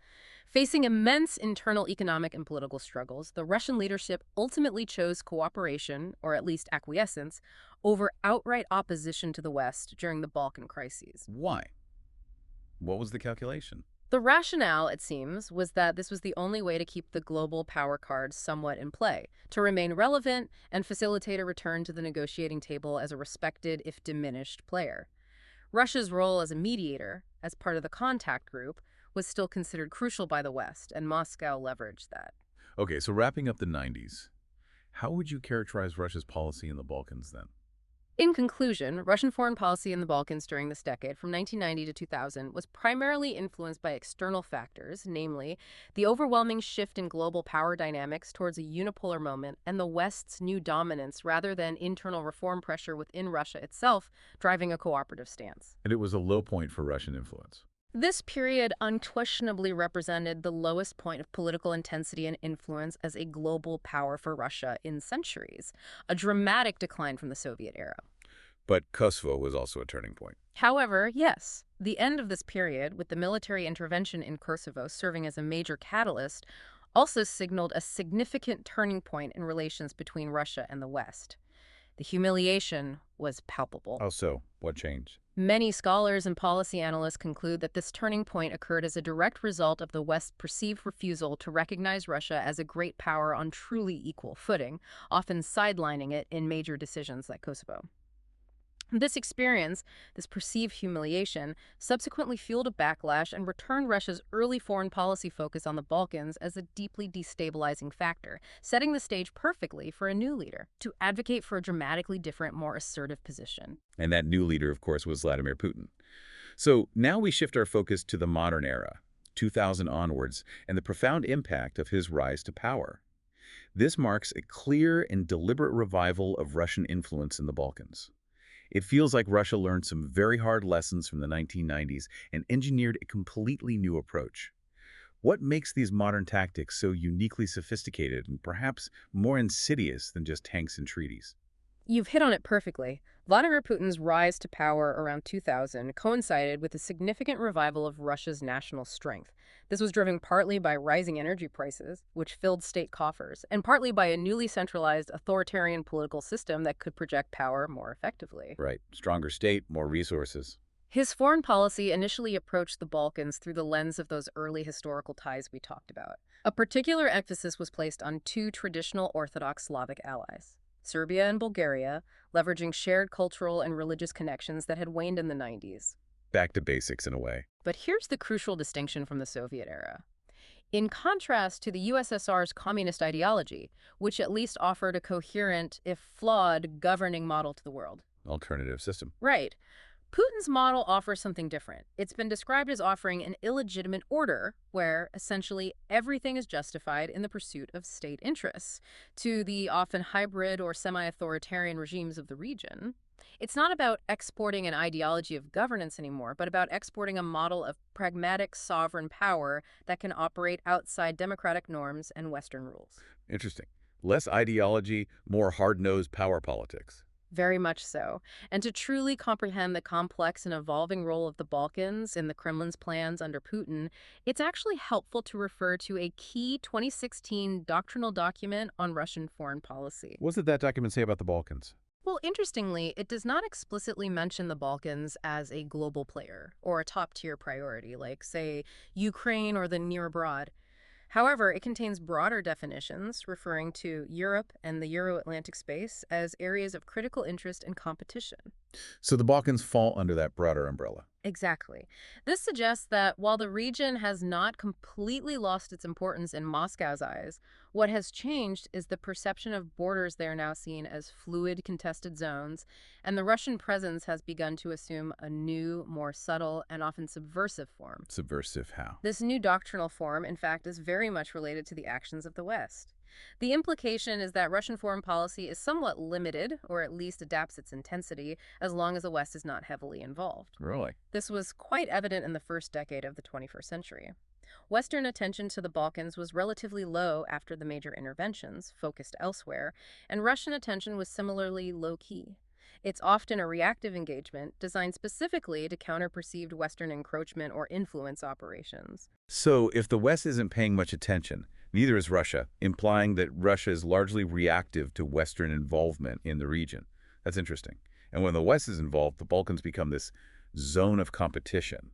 Facing immense internal economic and political struggles, the Russian leadership ultimately chose cooperation, or at least acquiescence, over outright opposition to the West during the Balkan crises. Why? What was the calculation? The rationale, it seems, was that this was the only way to keep the global power cards somewhat in play, to remain relevant and facilitate a return to the negotiating table as a respected, if diminished, player. Russia's role as a mediator, as part of the contact group, was still considered crucial by the West, and Moscow leveraged that. Okay, so wrapping up the 90s, How would you characterize Russia's policy in the Balkans then? In conclusion, Russian foreign policy in the Balkans during this decade, from 1990 to 2000, was primarily influenced by external factors, namely the overwhelming shift in global power dynamics towards a unipolar moment and the West's new dominance rather than internal reform pressure within Russia itself driving a cooperative stance. And it was a low point for Russian influence. This period unquestionably represented the lowest point of political intensity and influence as a global power for Russia in centuries, a dramatic decline from the Soviet era. But Kosovo was also a turning point. However, yes, the end of this period, with the military intervention in Kosovo serving as a major catalyst, also signaled a significant turning point in relations between Russia and the West. The humiliation was palpable. How so? What changed? Many scholars and policy analysts conclude that this turning point occurred as a direct result of the West's perceived refusal to recognize Russia as a great power on truly equal footing, often sidelining it in major decisions like Kosovo. This experience, this perceived humiliation, subsequently fueled a backlash and returned Russia's early foreign policy focus on the Balkans as a deeply destabilizing factor, setting the stage perfectly for a new leader to advocate for a dramatically different, more assertive position. And that new leader, of course, was Vladimir Putin. So now we shift our focus to the modern era, 2000 onwards, and the profound impact of his rise to power. This marks a clear and deliberate revival of Russian influence in the Balkans. It feels like Russia learned some very hard lessons from the 1990s and engineered a completely new approach. What makes these modern tactics so uniquely sophisticated and perhaps more insidious than just tanks and treaties? You've hit on it perfectly. Vladimir Putin's rise to power around 2000 coincided with a significant revival of Russia's national strength. This was driven partly by rising energy prices, which filled state coffers, and partly by a newly centralized authoritarian political system that could project power more effectively. Right. Stronger state, more resources. His foreign policy initially approached the Balkans through the lens of those early historical ties we talked about. A particular emphasis was placed on two traditional Orthodox Slavic allies, Serbia and Bulgaria, leveraging shared cultural and religious connections that had waned in the 90s. Back to basics in a way. But here's the crucial distinction from the Soviet era. In contrast to the USSR's communist ideology, which at least offered a coherent, if flawed, governing model to the world. Alternative system. Right. Putin's model offers something different. It's been described as offering an illegitimate order where, essentially, everything is justified in the pursuit of state interests. To the often hybrid or semi-authoritarian regimes of the region, it's not about exporting an ideology of governance anymore, but about exporting a model of pragmatic sovereign power that can operate outside democratic norms and Western rules. Interesting. Less ideology, more hard-nosed power politics. Very much so. And to truly comprehend the complex and evolving role of the Balkans in the Kremlin's plans under Putin, it's actually helpful to refer to a key 2016 doctrinal document on Russian foreign policy. What did that document say about the Balkans? Well, interestingly, it does not explicitly mention the Balkans as a global player or a top-tier priority, like, say, Ukraine or the near abroad. However, it contains broader definitions referring to Europe and the Euro-Atlantic space as areas of critical interest and competition. So the Balkans fall under that broader umbrella. Exactly. This suggests that while the region has not completely lost its importance in Moscow's eyes, what has changed is the perception of borders they are now seen as fluid, contested zones, and the Russian presence has begun to assume a new, more subtle, and often subversive form. Subversive how? This new doctrinal form, in fact, is very much related to the actions of the West. The implication is that Russian foreign policy is somewhat limited, or at least adapts its intensity, as long as the West is not heavily involved. Really? This was quite evident in the first decade of the 21st century. Western attention to the Balkans was relatively low after the major interventions, focused elsewhere, and Russian attention was similarly low-key. It's often a reactive engagement designed specifically to counter perceived Western encroachment or influence operations. So if the West isn't paying much attention, neither is Russia, implying that Russia is largely reactive to Western involvement in the region. That's interesting. And when the West is involved, the Balkans become this zone of competition.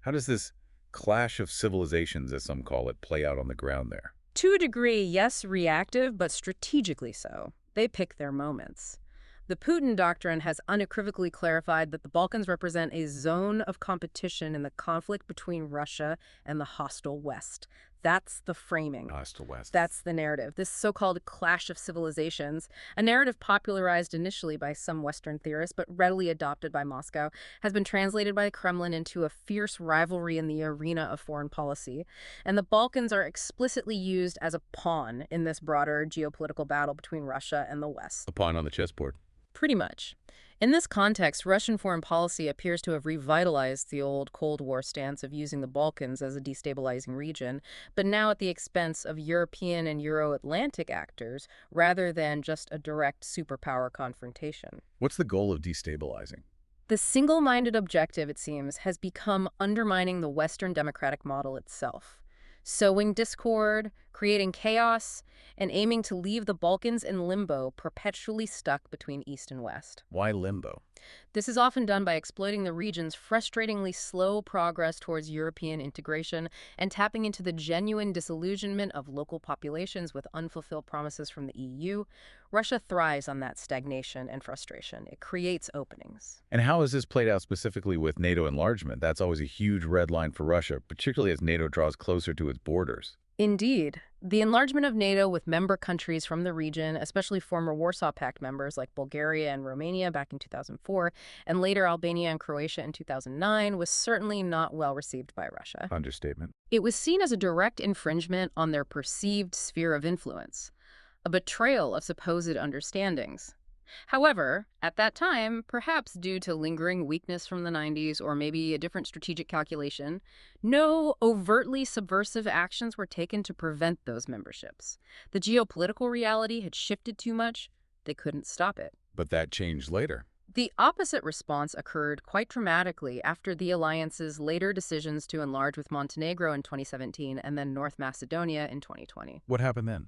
How does this clash of civilizations, as some call it, play out on the ground there? To a degree, yes, reactive, but strategically so. They pick their moments. The Putin doctrine has unequivocally clarified that the Balkans represent a zone of competition in the conflict between Russia and the hostile West. That's the framing. East to West. That's the narrative. This so-called clash of civilizations, a narrative popularized initially by some Western theorists but readily adopted by Moscow, has been translated by the Kremlin into a fierce rivalry in the arena of foreign policy. And the Balkans are explicitly used as a pawn in this broader geopolitical battle between Russia and the West. A pawn on the chessboard. Pretty much. In this context, Russian foreign policy appears to have revitalized the old Cold War stance of using the Balkans as a destabilizing region, but now at the expense of European and Euro-Atlantic actors, rather than just a direct superpower confrontation. What's the goal of destabilizing? The single-minded objective, it seems, has become undermining the Western democratic model itself, sowing discord, creating chaos, and aiming to leave the Balkans in limbo, perpetually stuck between East and West. Why limbo? This is often done by exploiting the region's frustratingly slow progress towards European integration and tapping into the genuine disillusionment of local populations with unfulfilled promises from the EU. Russia thrives on that stagnation and frustration. It creates openings. And how has this played out specifically with NATO enlargement? That's always a huge red line for Russia, particularly as NATO draws closer to its borders. Indeed. The enlargement of NATO with member countries from the region, especially former Warsaw Pact members like Bulgaria and Romania back in 2004, and later Albania and Croatia in 2009, was certainly not well received by Russia. Understatement. It was seen as a direct infringement on their perceived sphere of influence, a betrayal of supposed understandings. However, at that time, perhaps due to lingering weakness from the 90s or maybe a different strategic calculation, no overtly subversive actions were taken to prevent those memberships. The geopolitical reality had shifted too much. They couldn't stop it. But that changed later. The opposite response occurred quite dramatically after the alliance's later decisions to enlarge with Montenegro in 2017 and then North Macedonia in 2020. What happened then?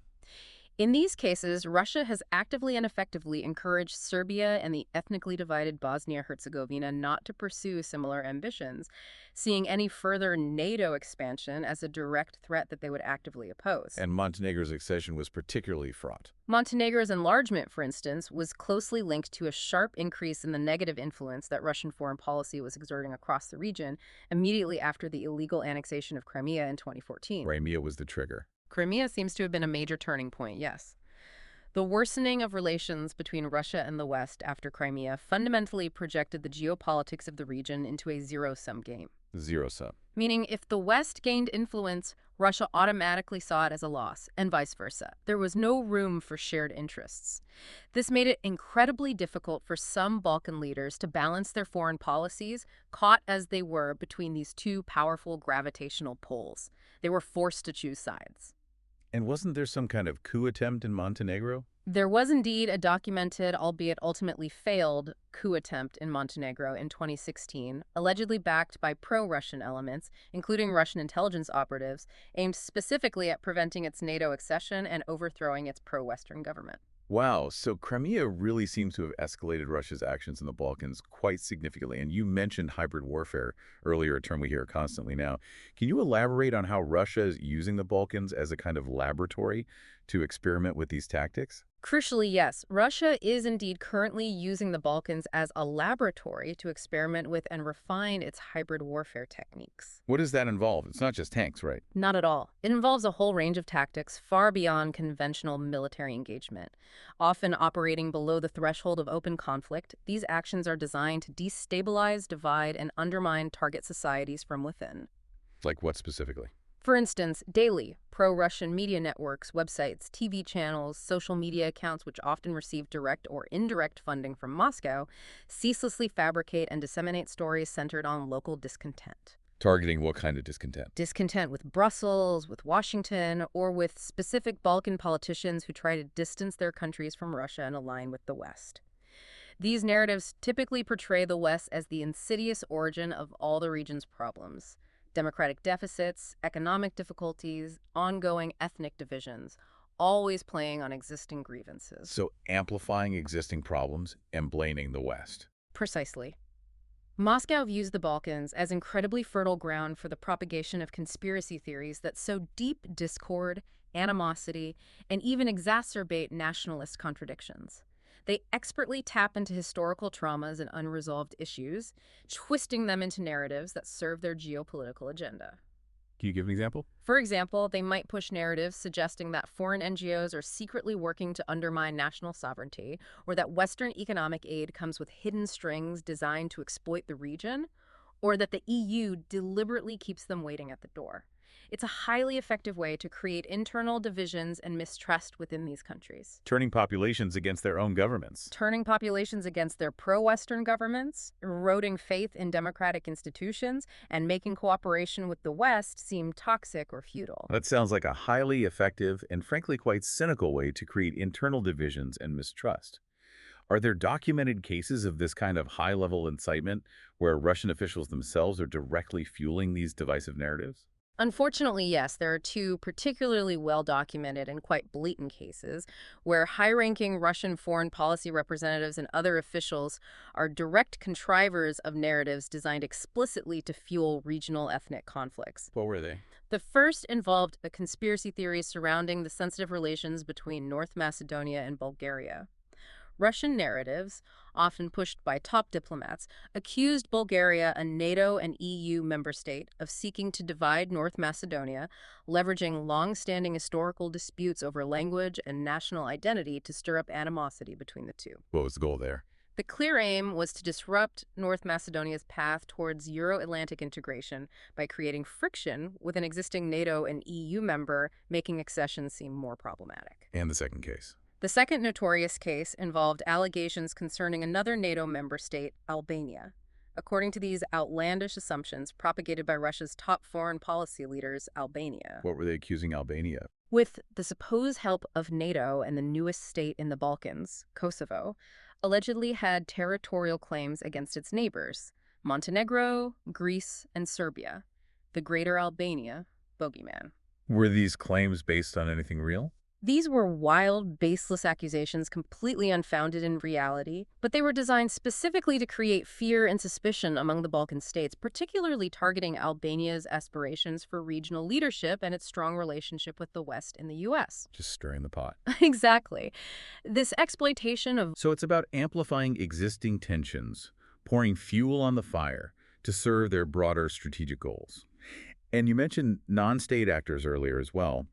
In these cases, Russia has actively and effectively encouraged Serbia and the ethnically divided Bosnia-Herzegovina not to pursue similar ambitions, seeing any further NATO expansion as a direct threat that they would actively oppose. And Montenegro's accession was particularly fraught. Montenegro's enlargement, for instance, was closely linked to a sharp increase in the negative influence that Russian foreign policy was exerting across the region immediately after the illegal annexation of Crimea in 2014. Crimea was the trigger. Crimea seems to have been a major turning point, yes. The worsening of relations between Russia and the West after Crimea fundamentally projected the geopolitics of the region into a zero-sum game. Zero-sum. Meaning, if the West gained influence, Russia automatically saw it as a loss, and vice versa. There was no room for shared interests. This made it incredibly difficult for some Balkan leaders to balance their foreign policies, caught as they were between these two powerful gravitational poles. They were forced to choose sides. And wasn't there some kind of coup attempt in Montenegro? There was indeed a documented, albeit ultimately failed, coup attempt in Montenegro in 2016, allegedly backed by pro-Russian elements, including Russian intelligence operatives, aimed specifically at preventing its NATO accession and overthrowing its pro-Western government. Wow, so Crimea really seems to have escalated Russia's actions in the Balkans quite significantly. And you mentioned hybrid warfare earlier, a term we hear constantly now. Can you elaborate on how Russia is using the Balkans as a kind of laboratory to experiment with these tactics? Crucially, yes, Russia is indeed currently using the Balkans as a laboratory to experiment with and refine its hybrid warfare techniques. What does that involve? It's not just tanks, right? Not at all. It involves a whole range of tactics far beyond conventional military engagement. Often operating below the threshold of open conflict, these actions are designed to destabilize, divide, and undermine target societies from within. Like what specifically? For instance, daily, pro-Russian media networks, websites, TV channels, social media accounts which often receive direct or indirect funding from Moscow, ceaselessly fabricate and disseminate stories centered on local discontent. Targeting what kind of discontent? Discontent with Brussels, with Washington, or with specific Balkan politicians who try to distance their countries from Russia and align with the West. These narratives typically portray the West as the insidious origin of all the region's problems. Democratic deficits, economic difficulties, ongoing ethnic divisions, always playing on existing grievances. So amplifying existing problems and blaming the West. Precisely. Moscow views the Balkans as incredibly fertile ground for the propagation of conspiracy theories that sow deep discord, animosity, and even exacerbate nationalist contradictions. They expertly tap into historical traumas and unresolved issues, twisting them into narratives that serve their geopolitical agenda. Can you give an example? For example, they might push narratives suggesting that foreign NGOs are secretly working to undermine national sovereignty, or that Western economic aid comes with hidden strings designed to exploit the region, or that the EU deliberately keeps them waiting at the door. It's a highly effective way to create internal divisions and mistrust within these countries, Turning populations against their own governments. turning populations against their pro-Western governments, eroding faith in democratic institutions, and making cooperation with the West seem toxic or futile. That sounds like a highly effective and frankly quite cynical way to create internal divisions and mistrust. Are there documented cases of this kind of high-level incitement where Russian officials themselves are directly fueling these divisive narratives? Unfortunately, yes, there are two particularly well-documented and quite blatant cases where high-ranking Russian foreign policy representatives and other officials are direct contrivers of narratives designed explicitly to fuel regional ethnic conflicts. What were they? The first involved a conspiracy theory surrounding the sensitive relations between North Macedonia and Bulgaria. Russian narratives, often pushed by top diplomats, accused Bulgaria, a NATO and EU member state, of seeking to divide North Macedonia, leveraging long-standing historical disputes over language and national identity to stir up animosity between the two. What was the goal there? The clear aim was to disrupt North Macedonia's path towards Euro-Atlantic integration by creating friction with an existing NATO and EU member, making accession seem more problematic. And the second case. The second notorious case involved allegations concerning another NATO member state, Albania. According to these outlandish assumptions propagated by Russia's top foreign policy leaders, Albania, What were they accusing Albania of? with the supposed help of NATO and the newest state in the Balkans, Kosovo, allegedly had territorial claims against its neighbors, Montenegro, Greece, and Serbia, the Greater Albania bogeyman. Were these claims based on anything real? These were wild, baseless accusations completely unfounded in reality, but they were designed specifically to create fear and suspicion among the Balkan states, particularly targeting Albania's aspirations for regional leadership and its strong relationship with the West and the U.S. Just stirring the pot. Exactly. This exploitation of So it's about amplifying existing tensions, pouring fuel on the fire to serve their broader strategic goals. And you mentioned non-state actors earlier as well.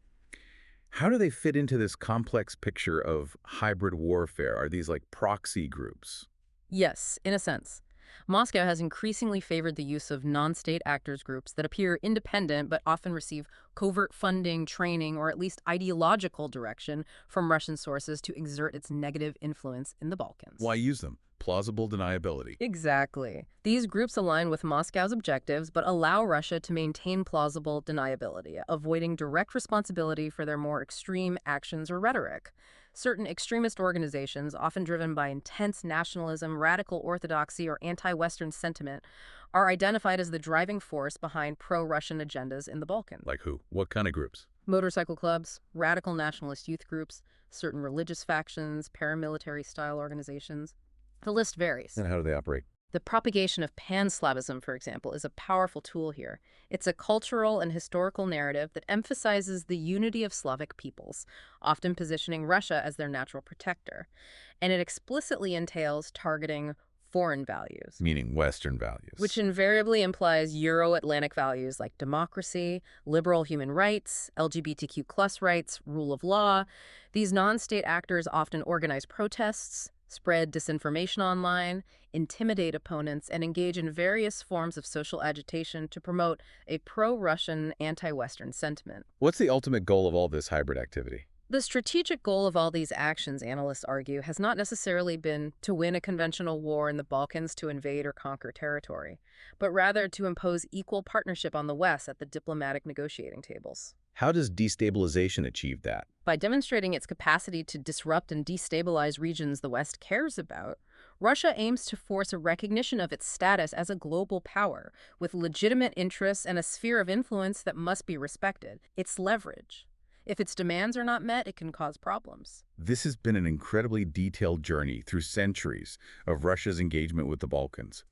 How do they fit into this complex picture of hybrid warfare? Are these like proxy groups? Yes, in a sense. Moscow has increasingly favored the use of non-state actors groups that appear independent but often receive covert funding, training, or at least ideological direction from Russian sources to exert its negative influence in the Balkans. Why use them? Plausible deniability. Exactly. These groups align with Moscow's objectives but allow Russia to maintain plausible deniability, avoiding direct responsibility for their more extreme actions or rhetoric. Certain extremist organizations, often driven by intense nationalism, radical orthodoxy, or anti-Western sentiment, are identified as the driving force behind pro-Russian agendas in the Balkans. Like who? What kind of groups? Motorcycle clubs, radical nationalist youth groups, certain religious factions, paramilitary-style organizations. The list varies. And how do they operate? The propagation of pan-Slavism, for example, is a powerful tool here. It's a cultural and historical narrative that emphasizes the unity of Slavic peoples, often positioning Russia as their natural protector. And it explicitly entails targeting foreign values, Meaning Western values. which invariably implies Euro-Atlantic values like democracy, liberal human rights, LGBTQ+ rights, rule of law. These non-state actors often organize protests, spread disinformation online, intimidate opponents, and engage in various forms of social agitation to promote a pro-Russian, anti-Western sentiment. What's the ultimate goal of all this hybrid activity? The strategic goal of all these actions, analysts argue, has not necessarily been to win a conventional war in the Balkans to invade or conquer territory, but rather to impose equal partnership on the West at the diplomatic negotiating tables. How does destabilization achieve that? By demonstrating its capacity to disrupt and destabilize regions the West cares about, Russia aims to force a recognition of its status as a global power, with legitimate interests and a sphere of influence that must be respected. It's leverage. If its demands are not met, it can cause problems. This has been an incredibly detailed journey through centuries of Russia's engagement with the Balkans,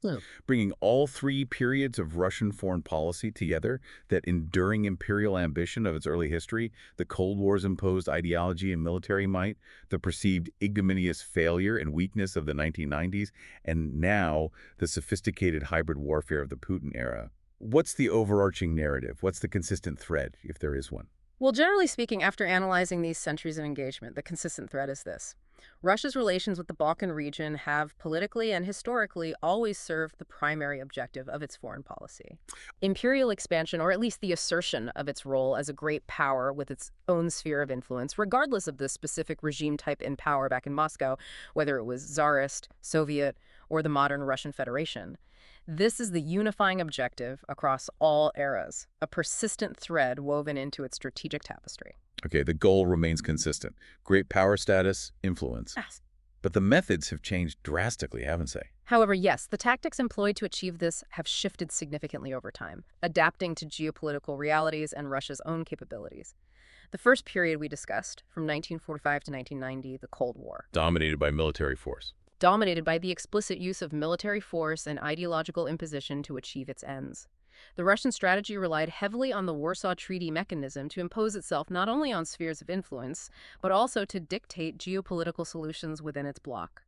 bringing all three periods of Russian foreign policy together: that enduring imperial ambition of its early history, the Cold War's imposed ideology and military might, the perceived ignominious failure and weakness of the 1990s, and now the sophisticated hybrid warfare of the Putin era. What's the overarching narrative? What's the consistent thread, if there is one? Well, generally speaking, after analyzing these centuries of engagement, the consistent thread is this. Russia's relations with the Balkan region have politically and historically always served the primary objective of its foreign policy. Imperial expansion, or at least the assertion of its role as a great power with its own sphere of influence, regardless of the specific regime type in power back in Moscow, whether it was Tsarist, Soviet, or the modern Russian Federation. This is the unifying objective across all eras, a persistent thread woven into its strategic tapestry. Okay, the goal remains consistent. Great power status, influence. Yes. But the methods have changed drastically, haven't they? However, yes, the tactics employed to achieve this have shifted significantly over time, adapting to geopolitical realities and Russia's own capabilities. The first period we discussed, from 1945 to 1990, the Cold War, Dominated by military force. dominated by the explicit use of military force and ideological imposition to achieve its ends. The Russian strategy relied heavily on the Warsaw Treaty mechanism to impose itself not only on spheres of influence, but also to dictate geopolitical solutions within its bloc.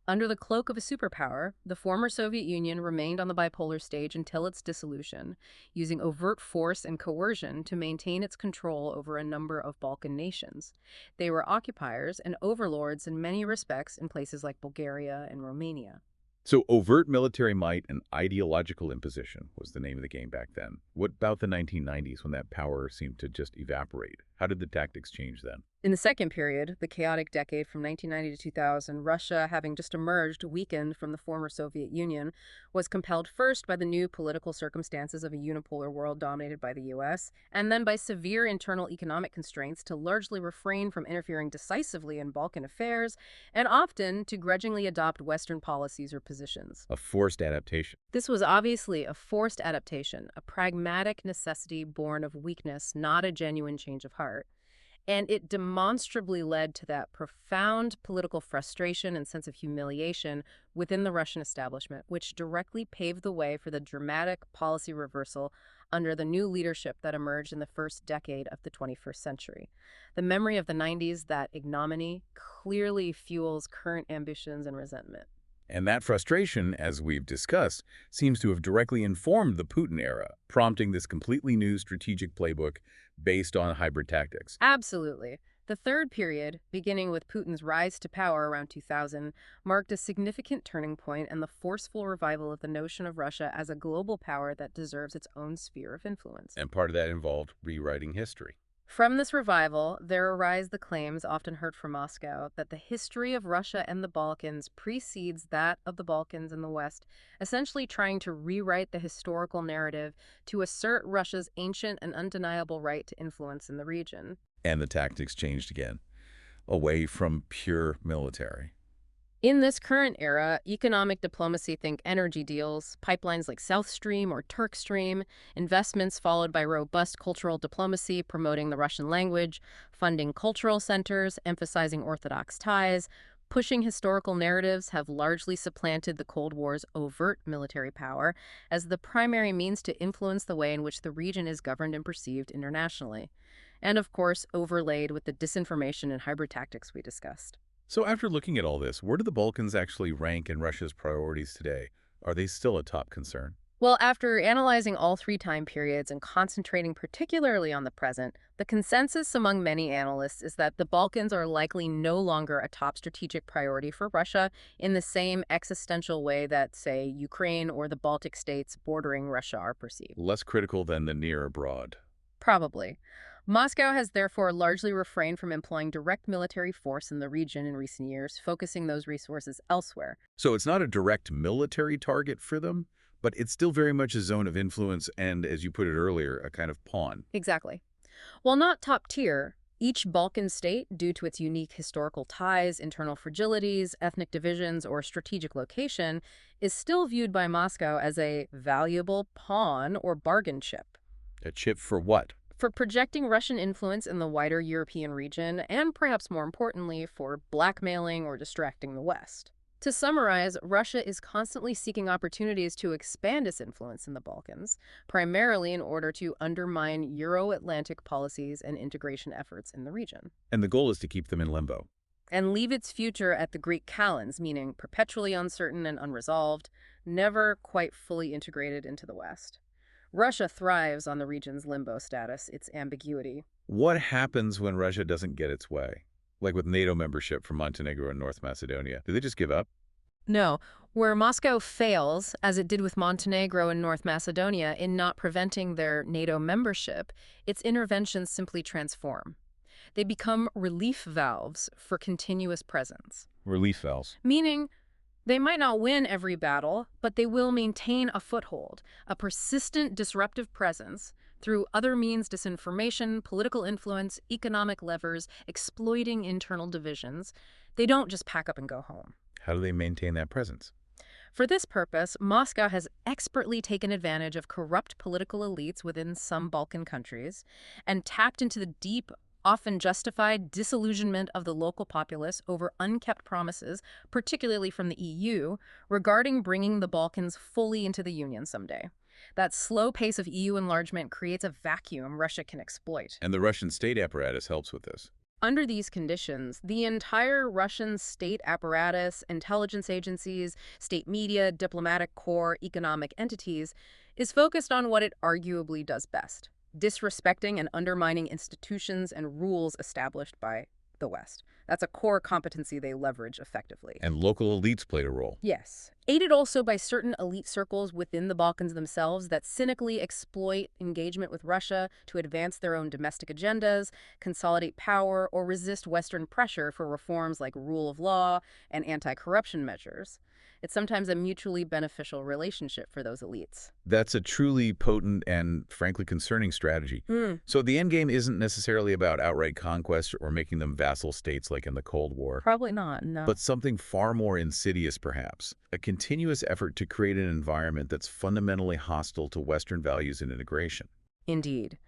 Under the cloak of a superpower, the former Soviet Union remained on the bipolar stage until its dissolution, using overt force and coercion to maintain its control over a number of Balkan nations. They were occupiers and overlords in many respects in places like Bulgaria and Romania. So overt military might and ideological imposition was the name of the game back then. What about the 1990s when that power seemed to just evaporate? How did the tactics change then? In the second period, the chaotic decade from 1990 to 2000, Russia, having just emerged weakened from the former Soviet Union, was compelled first by the new political circumstances of a unipolar world dominated by the U.S., and then by severe internal economic constraints to largely refrain from interfering decisively in Balkan affairs, and often to grudgingly adopt Western policies or positions. A forced adaptation. This was obviously a forced adaptation, a pragmatic necessity born of weakness, not a genuine change of heart. And it demonstrably led to that profound political frustration and sense of humiliation within the Russian establishment, which directly paved the way for the dramatic policy reversal under the new leadership that emerged in the first decade of the 21st century. The memory of the 90s, that ignominy, clearly fuels current ambitions and resentment. And that frustration, as we've discussed, seems to have directly informed the Putin era, prompting this completely new strategic playbook based on hybrid tactics. Absolutely. The third period, beginning with Putin's rise to power around 2000, marked a significant turning point and the forceful revival of the notion of Russia as a global power that deserves its own sphere of influence. And part of that involved rewriting history. From this revival, there arise the claims often heard from Moscow that the history of Russia and the Balkans precedes that of the Balkans and the West, essentially trying to rewrite the historical narrative to assert Russia's ancient and undeniable right to influence in the region. And the tactics changed again, away from pure military. In this current era, economic diplomacy, think energy deals, pipelines like South Stream or Turk Stream, investments followed by robust cultural diplomacy promoting the Russian language, funding cultural centers, emphasizing Orthodox ties, pushing historical narratives have largely supplanted the Cold War's overt military power as the primary means to influence the way in which the region is governed and perceived internationally. And of course, overlaid with the disinformation and hybrid tactics we discussed. So after looking at all this, where do the Balkans actually rank in Russia's priorities today? Are they still a top concern? Well, after analyzing all three time periods and concentrating particularly on the present, the consensus among many analysts is that the Balkans are likely no longer a top strategic priority for Russia in the same existential way that, say, Ukraine or the Baltic states bordering Russia are perceived. Less critical than the near abroad. Probably. Moscow has therefore largely refrained from employing direct military force in the region in recent years, focusing those resources elsewhere. So it's not a direct military target for them, but it's still very much a zone of influence and, as you put it earlier, a kind of pawn. Exactly. While not top tier, each Balkan state, due to its unique historical ties, internal fragilities, ethnic divisions, or strategic location, is still viewed by Moscow as a valuable pawn or bargain chip. A chip for what? For projecting Russian influence in the wider European region, and perhaps more importantly, for blackmailing or distracting the West. To summarize, Russia is constantly seeking opportunities to expand its influence in the Balkans, primarily in order to undermine Euro-Atlantic policies and integration efforts in the region. And the goal is to keep them in limbo. And leave its future at the Greek kalends, meaning perpetually uncertain and unresolved, never quite fully integrated into the West. Russia thrives on the region's limbo status, its ambiguity. What happens when Russia doesn't get its way? Like with NATO membership for Montenegro and North Macedonia. Do they just give up? No, where Moscow fails, as it did with Montenegro and North Macedonia, in not preventing their NATO membership, its interventions simply transform. They become relief valves for continuous presence, Relief valves. meaning they might not win every battle, but they will maintain a foothold, a persistent disruptive presence through other means: disinformation, political influence, economic levers, exploiting internal divisions. They don't just pack up and go home. How do they maintain that presence? For this purpose, Moscow has expertly taken advantage of corrupt political elites within some Balkan countries and tapped into the deep, often justified disillusionment of the local populace over unkept promises, particularly from the EU, regarding bringing the Balkans fully into the Union someday. That slow pace of EU enlargement creates a vacuum Russia can exploit. And the Russian state apparatus helps with this. Under these conditions, the entire Russian state apparatus, intelligence agencies, state media, diplomatic corps, economic entities, is focused on what it arguably does best: disrespecting and undermining institutions and rules established by the West. That's a core competency they leverage effectively. And local elites played a role. Yes. Aided also by certain elite circles within the Balkans themselves that cynically exploit engagement with Russia to advance their own domestic agendas, consolidate power, or resist Western pressure for reforms like rule of law and anti-corruption measures. It's sometimes a mutually beneficial relationship for those elites. That's a truly potent and, frankly, concerning strategy. So the end game isn't necessarily about outright conquest or making them vassal states like in the Cold War, Probably not, no. but something far more insidious, perhaps. A continuous effort to create an environment that's fundamentally hostile to Western values and integration. Indeed.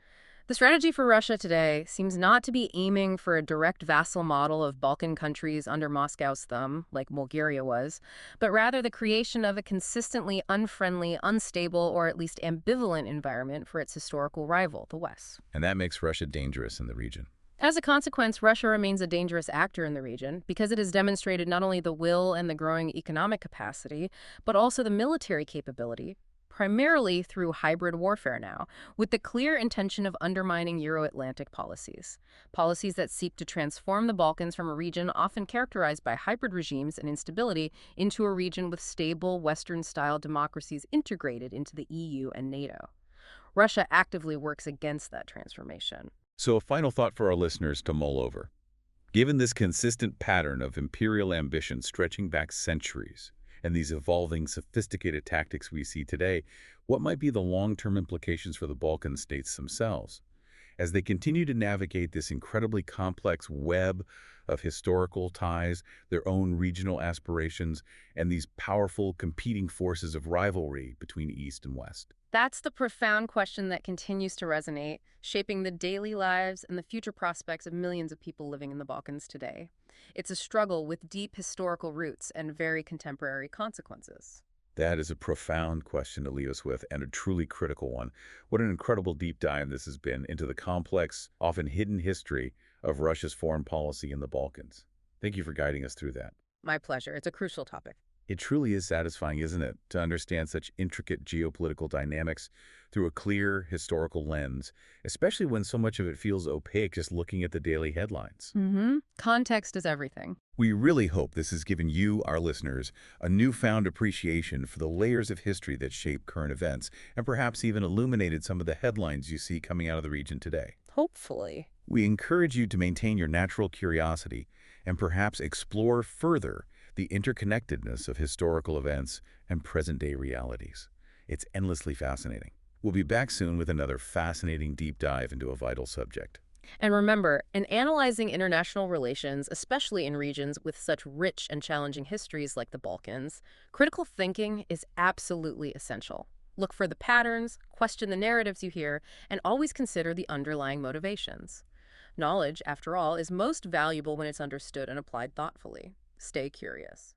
The strategy for Russia today seems not to be aiming for a direct vassal model of Balkan countries under Moscow's thumb, like Bulgaria was, but rather the creation of a consistently unfriendly, unstable, or at least ambivalent environment for its historical rival, the West. And that makes Russia dangerous in the region. As a consequence, Russia remains a dangerous actor in the region because it has demonstrated not only the will and the growing economic capacity, but also the military capability, primarily through hybrid warfare now, with the clear intention of undermining Euro-Atlantic policies. Policies that seek to transform the Balkans from a region often characterized by hybrid regimes and instability into a region with stable Western-style democracies integrated into the EU and NATO. Russia actively works against that transformation. So a final thought for our listeners to mull over. Given this consistent pattern of imperial ambition stretching back centuries, and these evolving, sophisticated tactics we see today, what might be the long-term implications for the Balkan states themselves? As they continue to navigate this incredibly complex web of historical ties, their own regional aspirations, and these powerful competing forces of rivalry between East and West. That's the profound question that continues to resonate, shaping the daily lives and the future prospects of millions of people living in the Balkans today. It's a struggle with deep historical roots and very contemporary consequences. That is a profound question to leave us with, and a truly critical one. What an incredible deep dive this has been into the complex, often hidden history of Russia's foreign policy in the Balkans. Thank you for guiding us through that. My pleasure. It's a crucial topic. It truly is satisfying, isn't it, to understand such intricate geopolitical dynamics through a clear historical lens, especially when so much of it feels opaque just looking at the daily headlines. Context is everything. We really hope this has given you, our listeners, a newfound appreciation for the layers of history that shape current events, and perhaps even illuminated some of the headlines you see coming out of the region today. Hopefully. We encourage you to maintain your natural curiosity and perhaps explore further the interconnectedness of historical events and present-day realities. It's endlessly fascinating. We'll be back soon with another fascinating deep dive into a vital subject. And remember, in analyzing international relations, especially in regions with such rich and challenging histories like the Balkans, critical thinking is absolutely essential. Look for the patterns, question the narratives you hear, and always consider the underlying motivations. Knowledge, after all, is most valuable when it's understood and applied thoughtfully. Stay curious.